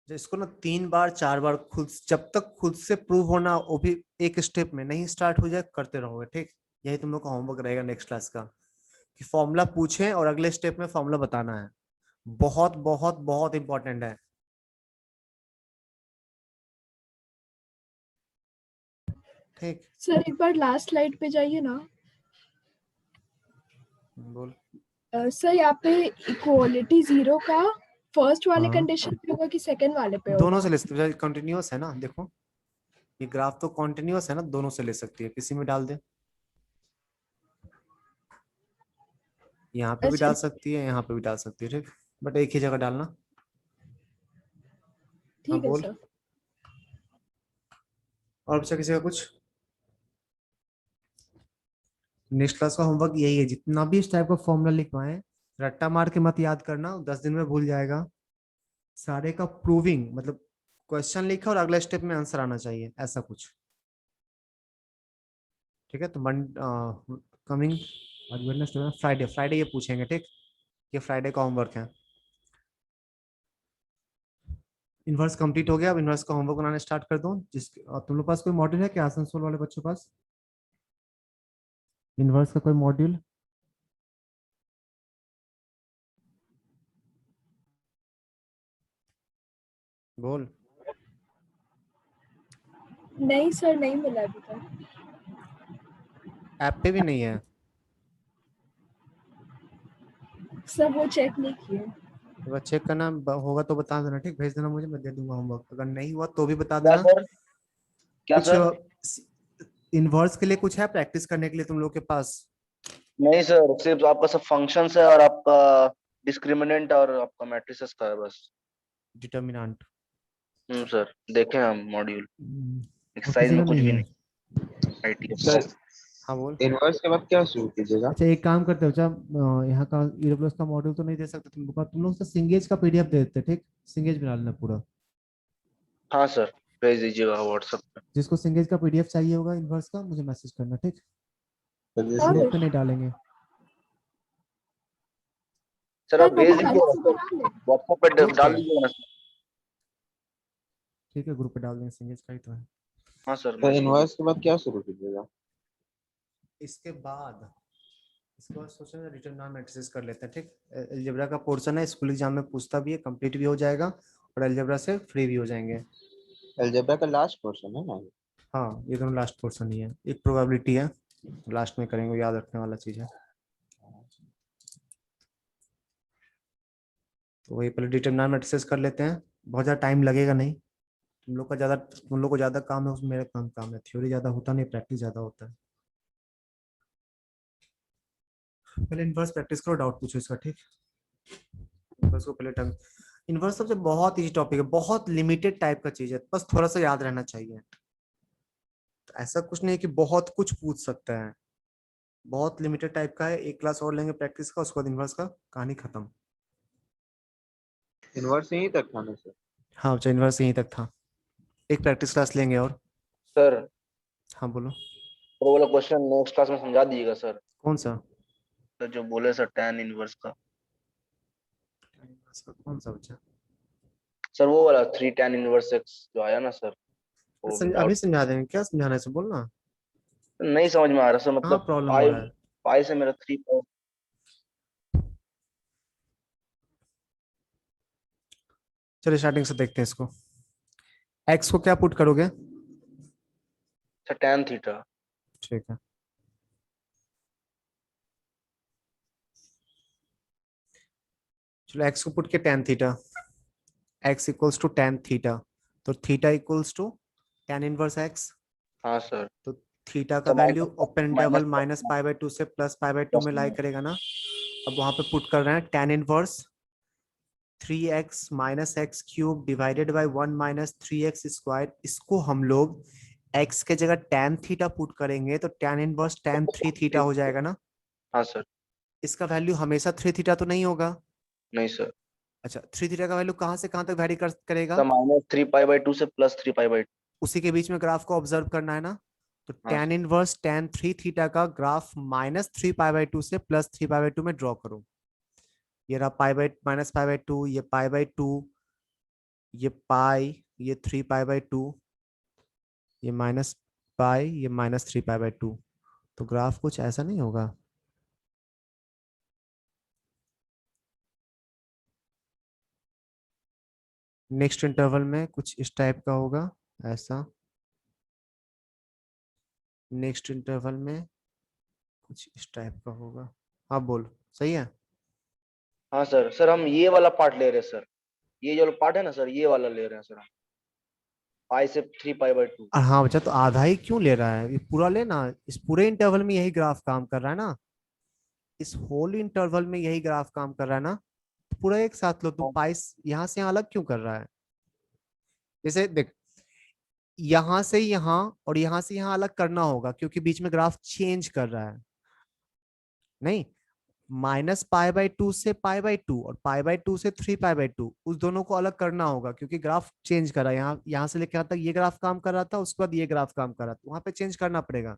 जो इसको ना 3 बार 4 बार खुद, जब तक खुद से प्रूव होना वो भी एक स्टेप में नहीं स्टार्ट हो जाए करते रहोगे। ठीक, यही तुम लोग का होमवर्क रहेगा नेक्स्ट क्लास का, कि फॉर्मूला पूछें और अगले स्टेप में फॉर्मूला बताना है। बहुत बहुत बहुत इंपॉर्टेंट है। ठीक, सर एक बार लास्ट स्लाइड पे जाइए ना। बोल। सर यहाँ पे इक्वालिटी 0 का फर्स्ट वाले हाँ। कंडीशन पे होगा कि सेकंड वाले पे दोनों होगा? से ले सकते हो, कंटिन्यूअस है ना। देखो ये ग्राफ तो कॉन्टिन्यूअस है ना, दोनों से ले सकती है, किसी में डाल दे। यहाँ पे भी अच्छा डाल सकती है, यहाँ पे भी डाल सकती है। ठीक, बट एक ही जगह डालना। हाँ ठीक है बोल। सर। और बच्चा किसी का कुछ? नेक्स्ट क्लास का होमवर्क यही है, जितना भी इस टाइप का फॉर्मूला लिखवाएं रट्टा मार के मत याद करना, 10 दिन में भूल जाएगा। सारे का प्रूविंग मतलब क्वेश्चन लिखा और अगले स्टेप में आंसर आना चाहिए, ऐसा कुछ। ठीक है, तो कमिंग फ्राइडे, फ्राइडे ये पूछेंगे। ठीक, ये फ्राइडे का होमवर्क है। इनवर्स कंप्लीट हो गया, अब इनवर्स का होमवर्क बनाना स्टार्ट कर दो। तुम लोग पास कोई मॉड्यूल है क्या आसनसोल वाले बच्चों के पास, इनवर्स का कोई मॉड्यूल? बोल। नहीं सर, नहीं मिला अभी तक। ऐप पे भी नहीं है? सर वो चेक नहीं किए। एक बार चेक करना, होगा तो बता देना। ठीक, भेज देना मुझे, मैं दे दूंगा होमवर्क। अगर नहीं हुआ तो भी बता क्या देना। सर? क्या सर? कुछ इनवर्स के लिए कुछ है प्रैक्टिस करने के लिए तुम लोग के पास? नहीं सर, सिर्फ आपका सब फंक्शंस है और आपका डिस्क्रिमिनेंट और आपका मैट्रिसेस का है बस। डिटर्मिनेंट। सर देखें हम मॉड्यूल, और एक्सरसाइज किसी में का कुछ नहीं भी है? नहीं। आईटीएफ सर हाँ बोल। इनवर्स के बाद क्या शुरू कीजिएगा? अच्छा एक काम करते हो, अच्छा यहाँ का ईडब्ल्यूएस का मॉड्यूल तो नहीं दे सकते तुम लोग सिंगेज का पीडीएफ दे देते। ठीक, सिंगेज बना लेना पूरा। हाँ सर, भेज दीजिएगा व्हाट्सएप पे। जिसको सिंगेज का पीडीएफ चाहिए होगा इनवर्स का, मुझे मैसेज करना। ठीक, जैसे ग्रुप पे नहीं डालेंगे। सर आप सर भेज वो दीजिए, अलग से बना ले। व्हाट्सएप पे ग्रुप डाल पे, दीजिएगा ना। ठीक है ग्रुप पे डाल देंगे, सिंगेज का ही तो है। हाँ सर, तो इनवर्स के बाद क्या शुरू कीजिएगा? इसके बाद सोचा रिटर्न मैट्रिसेस कर लेते हैं। ठीक, अलजेब्रा का पोर्शन है, स्कूल एग्जाम में पूछता भी है, कंप्लीट भी हो जाएगा और अलजेब्रा से फ्री भी हो जाएंगे। अलजेब्रा का लास्ट पोर्शन है ना? हाँ ये दोनों लास्ट पोर्शन ही है, एक प्रोबेबिलिटी है, लास्ट में करेंगे, याद रखने वाला चीज है। तो वही पहले डिटरमिनेंट मैट्रिसेस कर लेते हैं, बहुत ज्यादा टाइम लगेगा नहीं, तुम लोग को ज्यादा काम है, उसमें मेरा काम है, थ्योरी ज्यादा होता नहीं, प्रैक्टिस ज्यादा होता है। पहले इनवर्स प्रैक्टिस करो, डाउट पूछो इसका, ठीक? इनवर्स को पहले टाइम, इनवर्स सबसे बहुत इजी टॉपिक है, बहुत लिमिटेड टाइप का चीज है, बस थोड़ा सा याद रहना चाहिए। तो ऐसा कुछ नहीं है कि बहुत कुछ पूछ सकता है, बहुत लिमिटेड टाइप का है। एक क्लास और लेंगे प्रैक्टिस का, उसके बाद इनवर्स का कहानी खत्म। इनवर्स यहीं तक था ना सर? हाँ बच्चा, इनवर्स यहीं तक था, एक प्रैक्टिस क्लास लेंगे और। सर हाँ बोलो। वो वाला क्वेश्चन नेक्स्ट क्लास में समझा दीजिएगा सर। कौन सा? सर जो बोले सर tan इनवर्स का, कौन सा बच्चा? सर वो वाला 3 tan इनवर्स x जो आया ना सर, वो अभी समझा देंगे, क्या समझाना है, बोलना। नहीं समझ में आ रहा सर, कहाँ मतलब प्रॉब्लम हो रहा है? पाई से मेरा 3 पाई। चलिए स्टार्टिंग से देखते हैं इसको। एक्स को क्या पुट करोगे? Sir tan theta. ठीक है, चलो एक्स को पुट के tan theta, X equals to tan theta, तो theta equals to tan inverse X. हाँ सर। तो थीटा का तो वैल्यू ओपन इंटरवल माइनस -π/2 से +π/2 में लाई करेगा ना। अब वहां पे पुट कर रहे हैं tan inverse 3x minus x cube divided by 1 minus 3x square. इसको हम लोग x के जगह tan थीटा पुट करेंगे तो tan इनवर्स tan 3 थीटा हो जाएगा ना। हाँ सर। इसका वैल्यू हमेशा 3 थीटा तो नहीं होगा। नहीं सर, अच्छा, 3 थीटा का वैल्यू कहाँ से कहाँ तक वैरी करेगा? सर -3π/2 से +3π/2। उसी के बीच में ग्राफ को ऑब्जर्व करना है ना। तो हाँ tan इनवर्स tan 3 थीटा का ग्राफ -3π/2 से +3π/2 में ड्रॉ करो। ये रहा -π/2, ये π/2, ये पाई, ये 3π/2, ये माइनस पाई, ये -3π/2। तो ग्राफ कुछ ऐसा नहीं होगा। नेक्स्ट इंटरवल में कुछ इस टाइप का होगा, ऐसा। नेक्स्ट इंटरवल में कुछ इस टाइप का होगा। हाँ बोल, सही है। हाँ सर। सर हम ये वाला पार्ट ले रहे हैं सर, ये जो पार्ट है ना सर, ये वाला ले रहे हैं सर हम, पाई से 3π/2। हाँ बच्चा, तो आधा ही क्यों ले रहा है, ये पूरा लेना। इस पूरे इंटरवल में यही ग्राफ काम कर रहा है ना, इस होल इंटरवल में यही ग्राफ काम कर रहा है ना। तो पूरा एक साथ लो, तुम पाई यहाँ से यहाँ अलग क्यों कर रहा है? जैसे देख, यहां से यहाँ और यहाँ से यहाँ अलग करना होगा क्योंकि बीच में ग्राफ चेंज कर रहा है। नहीं, -π/2 से π/2 और π/2 से 3π/2, उस दोनों को अलग करना होगा क्योंकि ग्राफ चेंज कर रहा है। यहाँ से लेकर तक ये ग्राफ काम कर रहा था, उसके बाद ये ग्राफ काम कर रहा था, वहां पे चेंज करना पड़ेगा।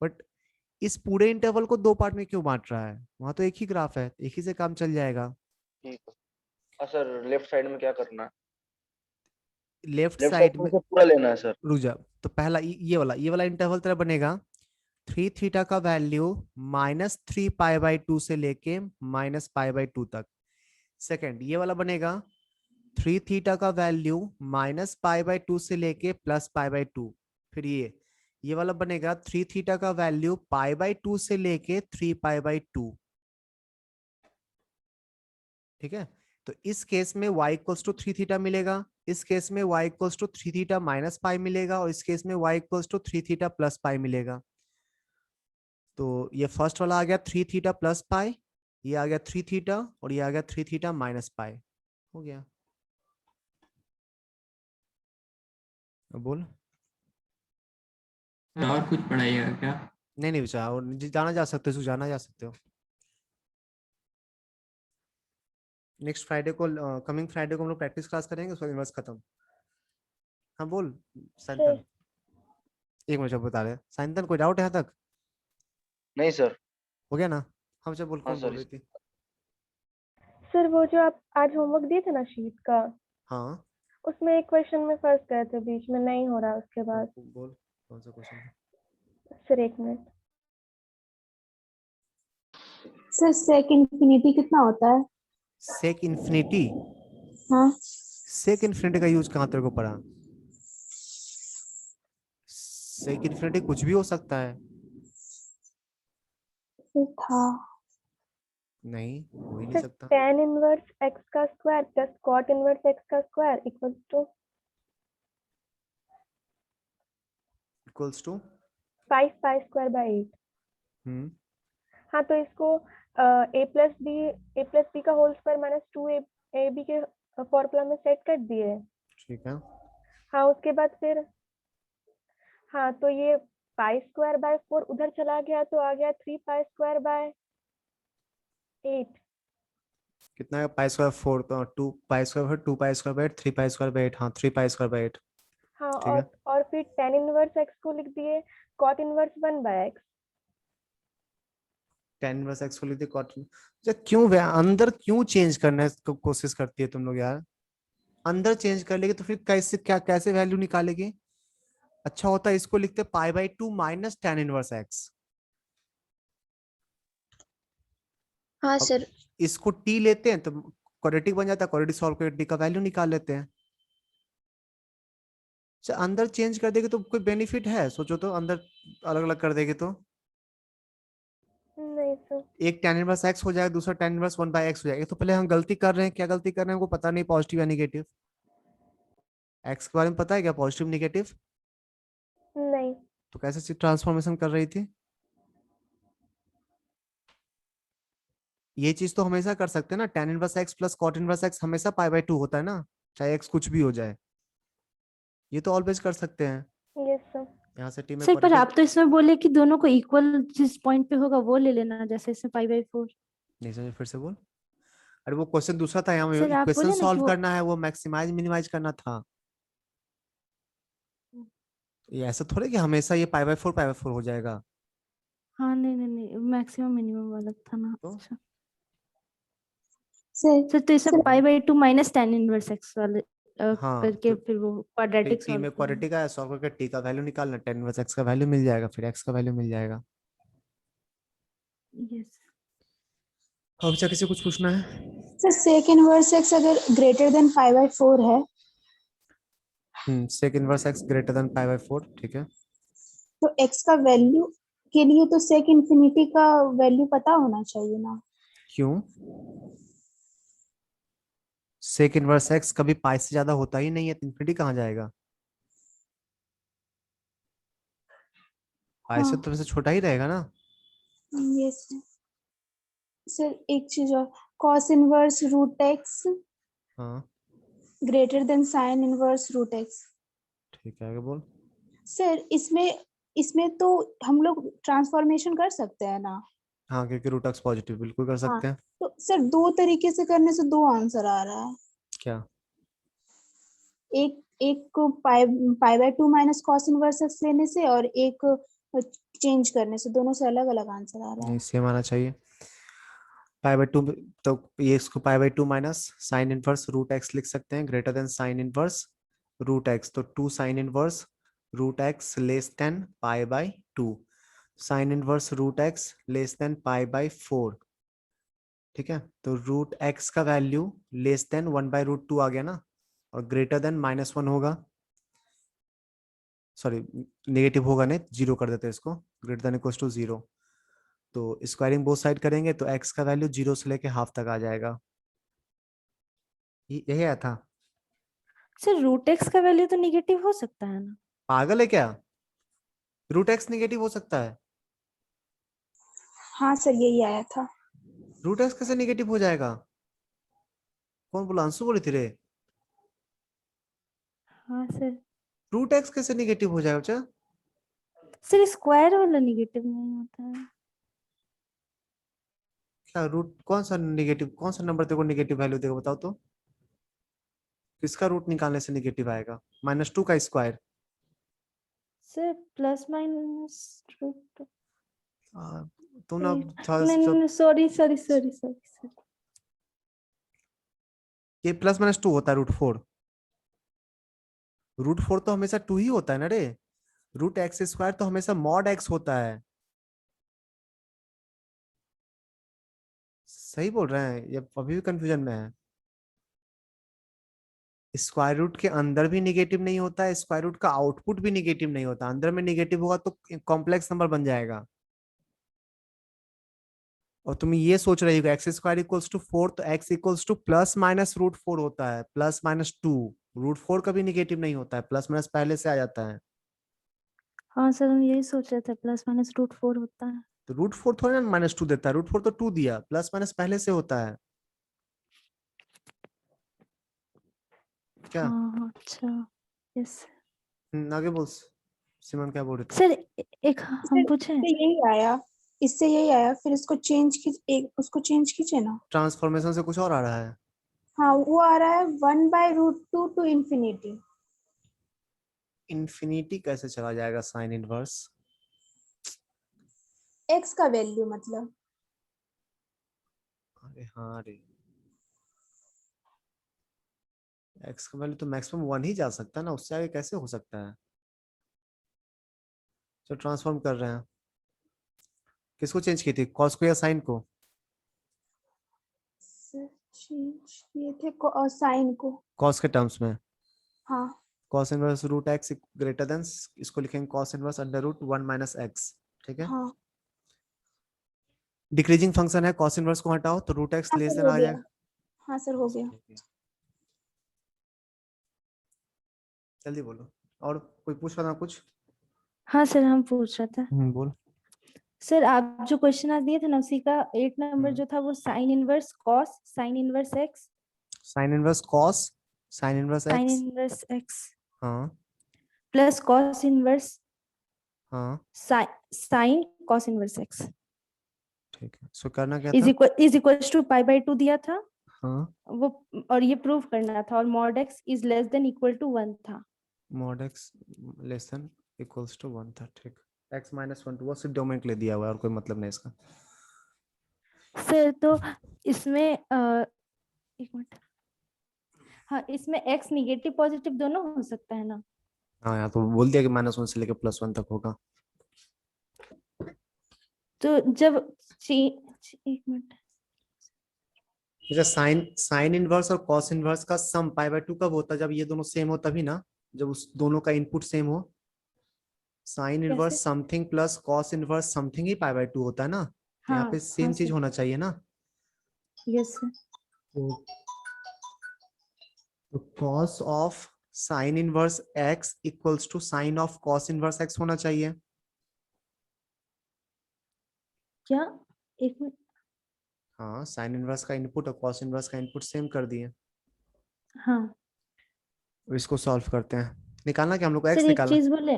बट इस पूरे इंटरवल को दो पार्ट में क्यों बांट रहा है? वहां तो एक ही ग्राफ है, एक ही से काम चल जाएगा। ठीक है। हाँ सर, लेफ्ट साइड में क्या करना है? लेफ्ट लेफ्ट साइड साइड में से पूरा लेना है सर। रुक जा। तो पहला ये वाला इंटरवल तेरा बनेगा 3 थीटा का वैल्यू -3π/2 से लेके -π/2 तक। सेकंड ये वाला बनेगा 3 थीटा का वैल्यू -π/2 से लेके +π/2। फिर ये वाला बनेगा 3 थीटा का वैल्यू π/2 से लेके 3π/2। ठीक है, तो इस केस में y इक्वल्स टू 3 थीटा मिलेगा, इस केस में y equals to 3 theta minus pi मिलेगा, और इस केस में y equals to 3 theta plus pi मिलेगा। तो ये फर्स्ट वाला आ गया 3 थीटा प्लस पाई, ये आ गया 3 थीटा, और ये आ गया 3 थीटा माइनस पाई। हो गया। अब बोल। और कुछ पढ़ाइएगा क्या? नहीं बचा, और जाना जा सकते हो, जाना जा सकते हो। नेक्स्ट फ्राइडे को, कमिंग फ्राइडे को हम लोग प्रैक्टिस क्लास करेंगे, उसका इनवर्स खत्म। हाँ बोल साइंतन। एक मिनट बता रहे साइंतन, कोई डाउट है यहाँ तक? नहीं सर। हो गया ना? हाँ चल बोल, हाँ कौन सर। बोल रही थी? सर वो जो आप आज होमवर्क दिए थे ना शीट का, हाँ उसमें एक क्वेश्चन में फंस गए थे, बीच में नहीं हो रहा उसके बाद। बोल, कौन सा क्वेश्चन है? सर एक मिनट। सर सेक इन्फिनिटी कितना होता है? सेक इन्फिनिटी? हाँ सेक इन्फिनिटी का यूज कहाँ तेरे को पड़ा? सेक इन्फिनिटी कुछ भी हो सकता है। सर था। नहीं, हो ही नहीं सर सकता। tan इनवर्स x का square plus cot inverse x का square equal to equals to 5 pi square by 8। हाँ तो इसको a प्लस बी का होल स्क्वायर माइनस 2ab के फॉर्मूला में सेट कर दिए। ठीक है। हाँ उसके बाद फिर हाँ तो ये पाई स्क्वायर बाय 4 उधर चला गया तो आ गया 3 पाई स्क्वायर बाय 8। कितना है? पाई स्क्वायर 4 तो 2 pi square 2 pi square by 8 3 pi square by 8। हाँ 3 पाई स्क्वायर बाय 8। हाँ ठीक है। और फिर tan इनवर्स x को लिख दिए cot inverse 1 by x। tan inverse x को लिख दे cot। क्यों अंदर क्यों चेंज करने की कोशिश करती है तुम लोग यार? अंदर चेंज कर लेगी तो फिर कैसे वैल्यू निकालेगी? अच्छा होता है इसको लिखते पाई by 2 minus tan inverse x। हाँ अब सर। इसको t लेते हैं तो क्वाड्रेटिक बन जाता है, क्वाड्रेटिक सॉल्व करके t का वैल्यू निकाल लेते हैं। अच्छा अंदर चेंज कर देगी तो कोई बेनिफिट है? सोचो तो अंदर अलग अलग कर देगी तो नहीं सर। एक tan इनवर्स x हो जाएगा, दूसरा tan इनवर्स 1 बाय x हो जाएगा। तो पहले हम गलती कर रहे हैं, क्या गलती कर रहे हैं हमको पता नहीं, पॉजिटिव या निगेटिव। x के बारे में पता है क्या, पॉजिटिव निगेटिव? नहीं। तो कैसे ट्रांसफॉर्मेशन कर रही थी? ये चीज तो हमेशा कर सकते हैं ना, tan inverse x plus cot inverse x हमेशा पाई बाय 2 होता है ना, चाहे x कुछ भी हो जाए। ये तो ऑलवेज कर सकते हैं। Yes sir. यहाँ से टी में सर पर क्वाड्रेटिक आप तो इसमें बोले कि दोनों को इक्वल जिस पॉइंट पे होगा वो ले लेना, जैसे इसमें पाई बाय 4। नहीं समझे, फिर से बोल। अरे वो क्वेश्चन दूसरा था, यहाँ सर आप इक्वेशन बोले ना कि सॉल्व वो करना है, वो मैक्सिमाइज मिनिमाइज करना था। ये ऐसा थोड़े कि हमेशा ये पाई बाय 4 हो जाएगा। हाँ नहीं नहीं नहीं मैक्सिमम मिनिमम वाला था ना। तो अच्छा सर सर तो इसमें पाई by 2 minus tan inverse x वाले हाँ करके तो फिर वो क्वाड्रेटिक टी सॉल्व में करना। क्वाड्रेटिक आया, सॉल्व करके टी का वैल्यू निकालना, tan इनवर्स x का वैल्यू मिल जाएगा, फिर x का वैल्यू मिल जाएगा। यस अब बच्चा किसी कुछ पूछना है? सर सेक इनवर्स एक्स अगर ग्रेटर देन 5/4 है sec inverse x greater than pi by 4, ठीक है। तो एक्स का वैल्यू के लिए तो सेक इन्फिनिटी का वैल्यू पता होना चाहिए ना। क्यों? सेक इनवर्स x कभी पाई से ज्यादा होता ही नहीं है, तो इन्फिनिटी कहाँ जाएगा? पाई से हाँ तो वैसे छोटा ही रहेगा ना। Yes sir. एक चीज और, कॉस इनवर्स रूट एक्स हाँ greater than sine inverse root x. ठीक है, आगे बोल। सर इसमें इसमें तो हम लोग ट्रांसफॉर्मेशन कर सकते हैं ना। हाँ क्योंकि रूट एक्स पॉजिटिव, बिल्कुल कर हाँ सकते हैं। तो सर दो तरीके से करने से दो आंसर आ रहा है। क्या? एक एक को pi pi by 2 minus cos inverse X लेने से और एक चेंज करने से, दोनों से अलग अलग आंसर आ रहा नहीं है। सेम आना चाहिए। पाई बाय 2, तो ये इसको pi by 2 minus sine inverse root x लिख सकते हैं, greater than sine inverse root x, तो 2 sine inverse root x less than pi by 2, sine inverse root x less than pi by 4। ठीक है, तो रूट एक्स का वैल्यू लेस देन 1/√2 आ गया ना, और ग्रेटर देन -1 होगा, सॉरी नेगेटिव होगा नहीं, जीरो कर देते हैं इसको, ग्रेटर देन इक्वल टू 0। तो स्क्वायरिंग बोथ साइड करेंगे तो x का वैल्यू 0 से लेके हाफ तक आ जाएगा। यही आया था। सर रूट एक्स का वैल्यू तो निगेटिव हो सकता है ना। पागल है क्या? रूट एक्स निगेटिव हो सकता है? हाँ सर यही आया था। रूट एक्स कैसे निगेटिव हो जाएगा? कौन बोला? अंशु बोली थी रे। हाँ सर। रूट एक्स कैसे निगेटिव हो जाएगा बच्चा? सर स्क्वायर वाला निगेटिव नहीं होता है। क्या रूट कौन सा निगेटिव, कौन सा नंबर तेरे को निगेटिव वैल्यू देगा बताओ तो? किसका रूट निकालने से निगेटिव आएगा? -2 का square. Sir plus minus root तुम ना नहीं नहीं sorry sorry sorry sorry sorry. ये +-2 होता है √4। √4 तो हमेशा 2 ही होता है ना रे। रूट एक्स स्क्वायर तो हमेशा मॉड एक्स होता है। सही बोल रहे हैं, ये अभी भी कंफ्यूजन में है। स्क्वायर रूट के अंदर भी निगेटिव नहीं होता है, स्क्वायर रूट का आउटपुट भी निगेटिव नहीं होता, अंदर में निगेटिव होगा तो कॉम्प्लेक्स नंबर बन जाएगा। और तुम ये सोच रही हो एक्स स्क्वायर इक्वल्स टू 4, तो x equals to plus minus root 4 होता है, प्लस माइनस 2। रूट 4 कभी निगेटिव नहीं होता है, प्लस माइनस पहले से आ जाता है। हाँ सर, हम यही सोच रहे थे, प्लस माइनस रूट 4 होता है। तो रूट 4 थोड़ा ना माइनस 2 देता है, रूट 4 तो 2 दिया, प्लस माइनस पहले से होता है क्या? हाँ अच्छा, यस आगे बोल सिमन, क्या बोल रहे थे? सर। एक हम पूछे, इससे यही आया, फिर इसको चेंज उसको चेंज कीजिए ना। ट्रांसफॉर्मेशन से कुछ और आ रहा है। हाँ, वो आ रहा है 1/√2 टू इंफिनिटी। इन्फिनिटी कैसे चला जाएगा साइन इनवर्स? एक्स का वैल्यू मतलब। अरे हाँ रे, एक्स का वैल्यू तो मैक्सिमम 1 ही जा सकता है ना, उससे आगे कैसे हो सकता है? तो ट्रांसफॉर्म कर रहे हैं, किसको चेंज की थी, कॉस को या साइन को? चेंज किए थे साइन को। कॉस के टर्म्स में हाँ cos inverse root x greater than, इसको लिखेंगे cos inverse under root 1 minus x. ठीक है, हाँ डिक्रीजिंग फंक्शन है, कॉस इनवर्स को हटाओ तो रूट एक्स हाँ लेस सर, देन हो आ गया। जाएगा। हाँ सर, हो गया। जल्दी बोलो, और कोई पूछ रहा था कुछ? हाँ सर हम पूछ रहे थे बोल। सर, आप जो क्वेश्चन आज दिए थे ना, उसी का 8 नंबर जो था वो sine inverse cos sine inverse x, sine inverse cos sine inverse sine x. Inverse X हाँ प्लस कॉस इनवर्स हाँ साइन कॉस इनवर्स एक्स ठीक है, सो करना क्या इज था? इक्वल टू π/2 दिया था हाँ, वो, और ये प्रूव करना था, और mod x is less than equal to 1 था। Mod x less than equals to 1 था। ठीक, एक्स माइनस 1 वो सिर्फ डोमेन के लिए दिया हुआ है और कोई मतलब नहीं इसका। सर तो इसमें एक मिनट, हाँ इसमें एक्स निगेटिव पॉजिटिव दोनों हो सकता है ना? हाँ यहाँ तो बोल दिया कि -1 से लेकर +1 तक होगा। तो जब एक मिनट, अच्छा, साइन इनवर्स और कॉस इनवर्स का सम π/2 कब होता है? जब ये दोनों सेम हो तभी ना, जब उस दोनों का इनपुट सेम हो। साइन कैसे? Inverse something plus cos inverse something ही π/2 होता है ना, तो यहाँ हाँ पे हाँ सेम चीज सर, होना चाहिए ना। Yes sir. तो cos of sine inverse x equals to sine of cos inverse x होना चाहिए। क्या? एक मिनट, हाँ, साइन इनवर्स का इनपुट और कॉस इनवर्स का इनपुट सेम कर दिए। हाँ अब इसको सॉल्व करते हैं, निकालना क्या हम लोग को, सर x एक निकालना। चीज बोले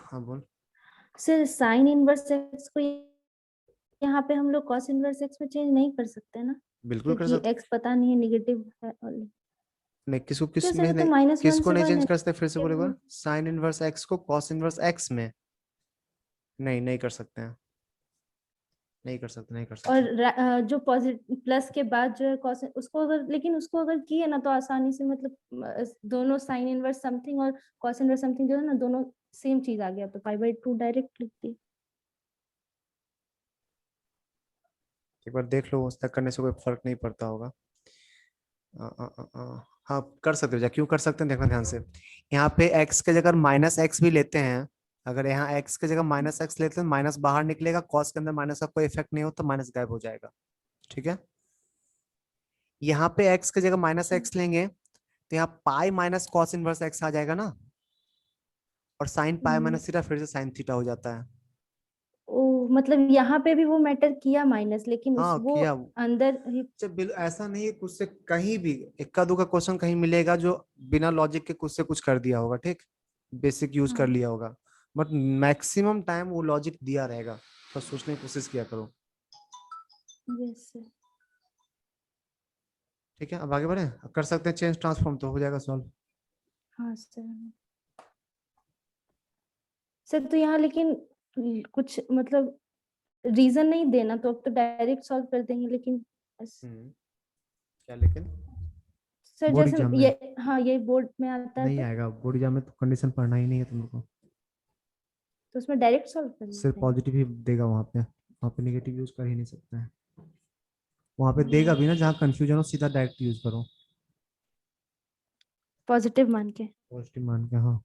हाँ बोल। सर, साइन इनवर्स एक्स को यहाँ पे हम लोग कॉस इनवर्स एक्स में चेंज नहीं कर सकते ना, बिल्कुल कर क्योंकि सकते। एक्स पता नहीं है निगेटिव है और नहीं, किसको क्यों किस सर, में वो तो नहीं, -1 किसको से नहीं 1 चेंज है। कर सकते? फिर से बोले एक बार, साइन इनवर्स x को कॉस इनवर्स x में नहीं, नहीं कर सकते हैं, नहीं कर सकते, नहीं कर सकते। और जो पॉजिटिव प्लस के बाद जो है कॉस, उसको अगर, लेकिन उसको अगर किए ना तो आसानी से, मतलब दोनों साइन इनवर्स समथिंग और कॉस इनवर्स समथिंग जो है ना, दोनों सेम चीज आ गया, तो π/2 डायरेक्ट लिख दी। एक बार देख लो, उस तक करने से कोई फर्क नहीं पड़ता होगा। हाँ कर सकते हो, क्यों कर सकते हैं देखना ध्यान से। यहाँ पे x के जगह -x भी लेते हैं, अगर यहाँ x के जगह -x लेते हैं, माइनस बाहर निकलेगा, cos के अंदर माइनस का कोई इफेक्ट नहीं हो तो माइनस गायब हो जाएगा। ठीक है, यहाँ पे x के जगह -x लेंगे तो यहाँ pi minus cos inverse x आ जाएगा ना, और साइन पाई माइनस थीटा फिर से साइन थीटा हो जाता है। ओ, मतलब यहाँ पे भी वो मैटर किया माइनस, लेकिन उस हाँ वो किया। अंदर ही। जब ऐसा नहीं है, कुछ से कहीं भी इक्का दुक्का क्वेश्चन कहीं मिलेगा जो बिना लॉजिक के कुछ से कुछ कर दिया होगा, ठीक, बेसिक यूज कर हाँ लिया होगा, बट मैक्सिमम टाइम वो लॉजिक दिया रहेगा, तो सोचने की कोशिश किया करो। Yes sir. ठीक है, अब आगे बढ़े, कर सकते हैं चेंज ट्रांसफॉर्म, तो हो जाएगा सॉल्व। हाँ सर। सर तो यहाँ लेकिन कुछ मतलब रीजन नहीं देना, तो अब तो डायरेक्ट सॉल्व कर देंगे, लेकिन क्या लेकिन सर बोर्ड जैसे एग्जाम में ये, हाँ ये बोर्ड में आता है नहीं आएगा, बोर्ड एग्जाम में तो कंडीशन पढ़ना ही नहीं है तुम लोग को, तो उसमें डायरेक्ट सॉल्व कर सिर्फ देते हैं। पॉजिटिव ही देगा, वहाँ पे नेगेटिव यूज कर ही नहीं सकते हैं। वहाँ पे देगा भी ना, जहाँ कंफ्यूजन हो सीधा डायरेक्ट यूज करो। पॉजिटिव मान के। पॉजिटिव मान के, हाँ।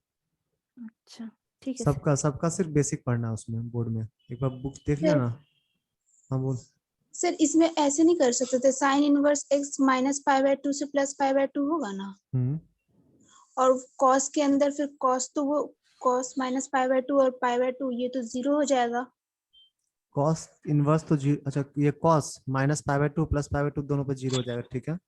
अच्छा ठीक है सर। सबका सिर्फ बेसिक पढ़ना है उसमें बोर्ड में, एक बार बुक देख लिया सर ना। हाँ बोल। सर इसमें ऐसे नहीं कर सकते थे, sign inverse x minus pi by 2 से प्लस पाई बाय 2 होगा ना, और कॉस के अंदर फिर कॉस तो वो कॉस माइनस पाई बाय 2 और पाई बाय 2 ये तो 0 हो जाएगा। कॉस इनवर्स तो अच्छा, ये cos minus pi by 2 plus pi by 2 दोनों पे 0 हो जाएगा, ठीक है।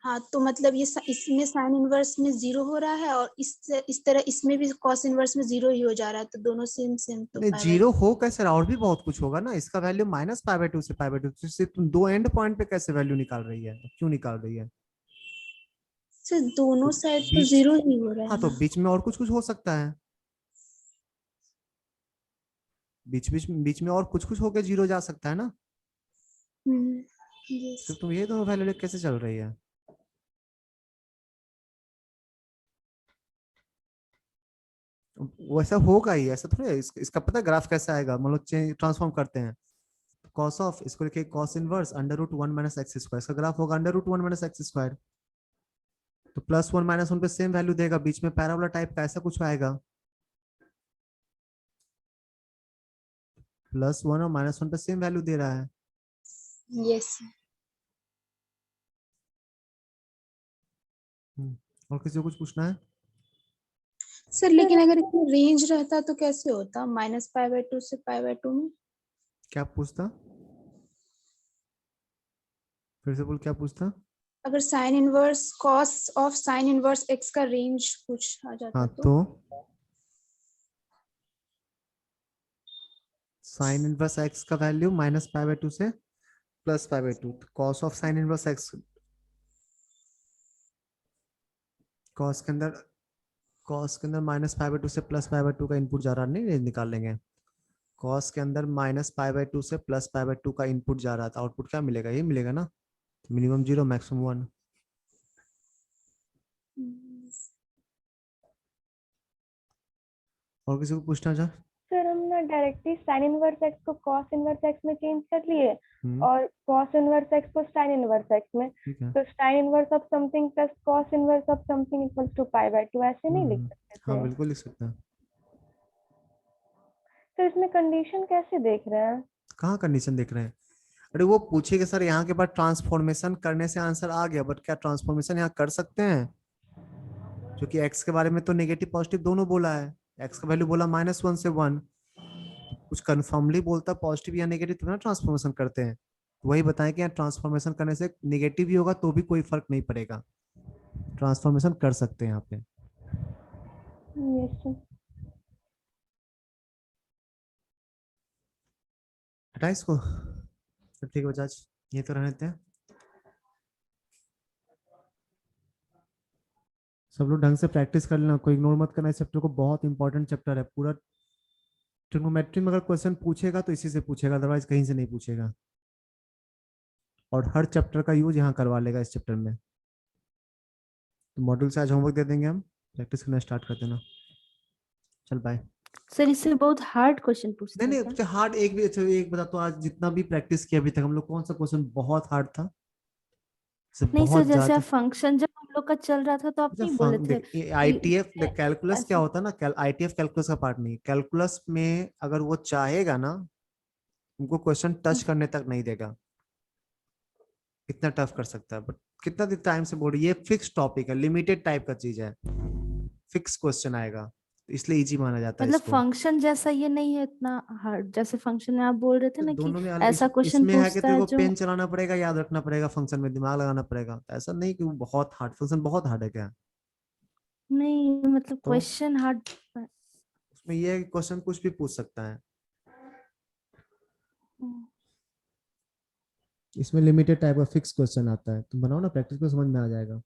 हाँ तो मतलब ये इसमें साइन इनवर्स में 0 हो रहा है, और इस तरह इसमें भी कॉस इनवर्स में 0 ही हो जा रहा है, तो दोनों सेम सेम तो नहीं पाई बाय जीरो हो कैसे रहा, और भी बहुत कुछ होगा ना। इसका वैल्यू माइनस पाई बाय 2 से पाई बाय 2 से तुम दो एंड पॉइंट पे कैसे वैल्यू निकाल रही है, क्यों निकाल रही है? सर दोनों तो साइड तो बीच 0 ही हो रहा हाँ है तो ना। बीच में और कुछ हो सकता है, बीच में और कुछ होके 0 जा सकता है ना। yes। सिर्फ तुम ये दोनों वैल्यू लेके कैसे चल रही है? वैसा होगा ही, ऐसा थोड़ी है। इसका पता है ग्राफ कैसे आएगा, मान लो ट्रांसफॉर्म करते हैं, कॉस ऑफ इसको लिखे cos inverse under root 1 minus x square, इसका ग्राफ होगा under root 1 minus x square. तो प्लस 1 माइनस 1 पे सेम वैल्यू देगा, बीच में पैराबोला टाइप का ऐसा कुछ आएगा। प्लस 1 और माइनस 1 पे सेम वैल्यू दे रहा है। यस। और किसी को कुछ पूछना है? सर लेकिन अगर इसमें रेंज रहता तो कैसे होता, माइनस पाई बाय 2 से पाई बाय 2 में? क्या पूछता, फिर से बोल, क्या पूछता? अगर sine inverse cos of sine inverse x का रेंज कुछ आ जाता हाँ तो? तो साइन इनवर्स एक्स का वैल्यू माइनस पाई बाय 2 से plus pi by 2, cos of sine inverse x, cos के अंदर माइनस पाई बाय 2 से प्लस पाई बाय 2 का इनपुट जा रहा नहीं, निकाल लेंगे। कॉस के अंदर माइनस पाई बाय 2 से प्लस पाई बाय 2 का इनपुट जा रहा था, आउटपुट क्या मिलेगा, ये मिलेगा ना, मिनिमम 0 मैक्सिमम 1। और किसी को पूछना चाह? सर हम ना डायरेक्टली साइन इनवर्स एक्स को कॉस इनवर्स एक्स में चेंज कर लिए और कॉस इनवर्स एक्स को साइन इनवर्स एक्स में, ठीक है। तो sine inverse of something plus cos inverse of something equals to pi by 2, ऐसे नहीं लिख सकते हाँ थे? बिल्कुल लिख सकते हैं। तो इसमें कंडीशन कैसे देख रहे हैं? कहाँ कंडीशन देख रहे हैं? अरे वो पूछेगा सर यहाँ के बाद ट्रांसफॉर्मेशन करने से आंसर आ गया, बट क्या ट्रांसफॉर्मेशन यहाँ कर सकते हैं? क्योंकि एक्स के बारे में तो नेगेटिव पॉजिटिव दोनों बोला है, एक्स का वैल्यू बोला -1 से 1, कुछ कंफर्मली बोलता पॉजिटिव या नेगेटिव तो ना ट्रांसफॉर्मेशन करते हैं। वही बताएं कि यहाँ ट्रांसफॉर्मेशन करने से नेगेटिव भी होगा तो भी कोई फर्क नहीं पड़ेगा, ट्रांसफॉर्मेशन कर सकते हैं यहाँ पे। Yes sir. हटा इसको, तो ठीक है बजाज, ये तो रहने देते हैं। सब लोग ढंग से प्रैक्टिस कर लेना, कोई इग्नोर मत करना इस चैप्टर को, बहुत इंपॉर्टेंट चैप्टर है। पूरा ट्रिग्नोमेट्री में अगर क्वेश्चन पूछेगा तो इसी से पूछेगा, अदरवाइज कहीं से नहीं पूछेगा। और हर चैप्टर का यूज यहाँ करवा लेगा इस चैप्टर में। तो मॉड्यूल से आज होमवर्क दे देंगे, हम प्रैक्टिस करना स्टार्ट कर देना। चल बाय। सर इससे बहुत हार्ड क्वेश्चन पूछते नहीं हैं नहीं क्या? हार्ड एक भी, अच्छा एक बता तो, आज जितना भी प्रैक्टिस किया अभी तक हम लोग, कौन सा क्वेश्चन बहुत हार्ड था? नहीं सर, बहुत जैसे ज्यादा। आप फंक्शन जब हम लोग का चल रहा था तो आप नहीं बोले थे देख कि आईटीएफ कैलकुलस क्या ऐसे। होता है ना, आईटीएफ कैलकुलस का पार्ट नहीं, कैलकुलस में अगर वो चाहेगा ना उनको क्वेश्चन टच करने तक नहीं देगा, इतना टफ कर सकता है। बट कितना टाइम से बोल रही है, ये फिक्स टॉपिक है, लिमिटेड टाइप का चीज है, फिक्स क्वेश्चन आएगा, तो इसलिए इजी माना जाता है मतलब इसको। फंक्शन जैसा ये नहीं है इतना हार्ड, जैसे फंक्शन में आप बोल रहे थे तो ना कि दोनों में ऐसा क्वेश्चन इसमें है कि पूछता तेरे है को जो पेन चलाना पड़ेगा, याद रखना पड़ेगा, फंक्शन में दिमाग लगाना पड़ेगा, तो ऐसा नहीं कि वो बहुत हार्ड, फंक्शन बहुत हार्ड है क्या? नहीं, मतलब तो क्वेश्चन हार्ड। उसमें ये है कि क्वेश्चन कुछ भी पूछ सकता है, इसमें लिमिटेड टाइप का फिक्स क्वेश्चन आता है। तुम बनाओ ना, प्रैक्टिस को समझ में आ जाएगा।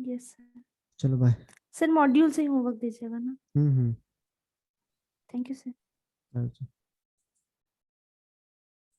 Yes sir. चलो बाय। सर मॉड्यूल से ही होमवर्क दीजिएगा ना? हम्म। Thank you sir. अच्छा।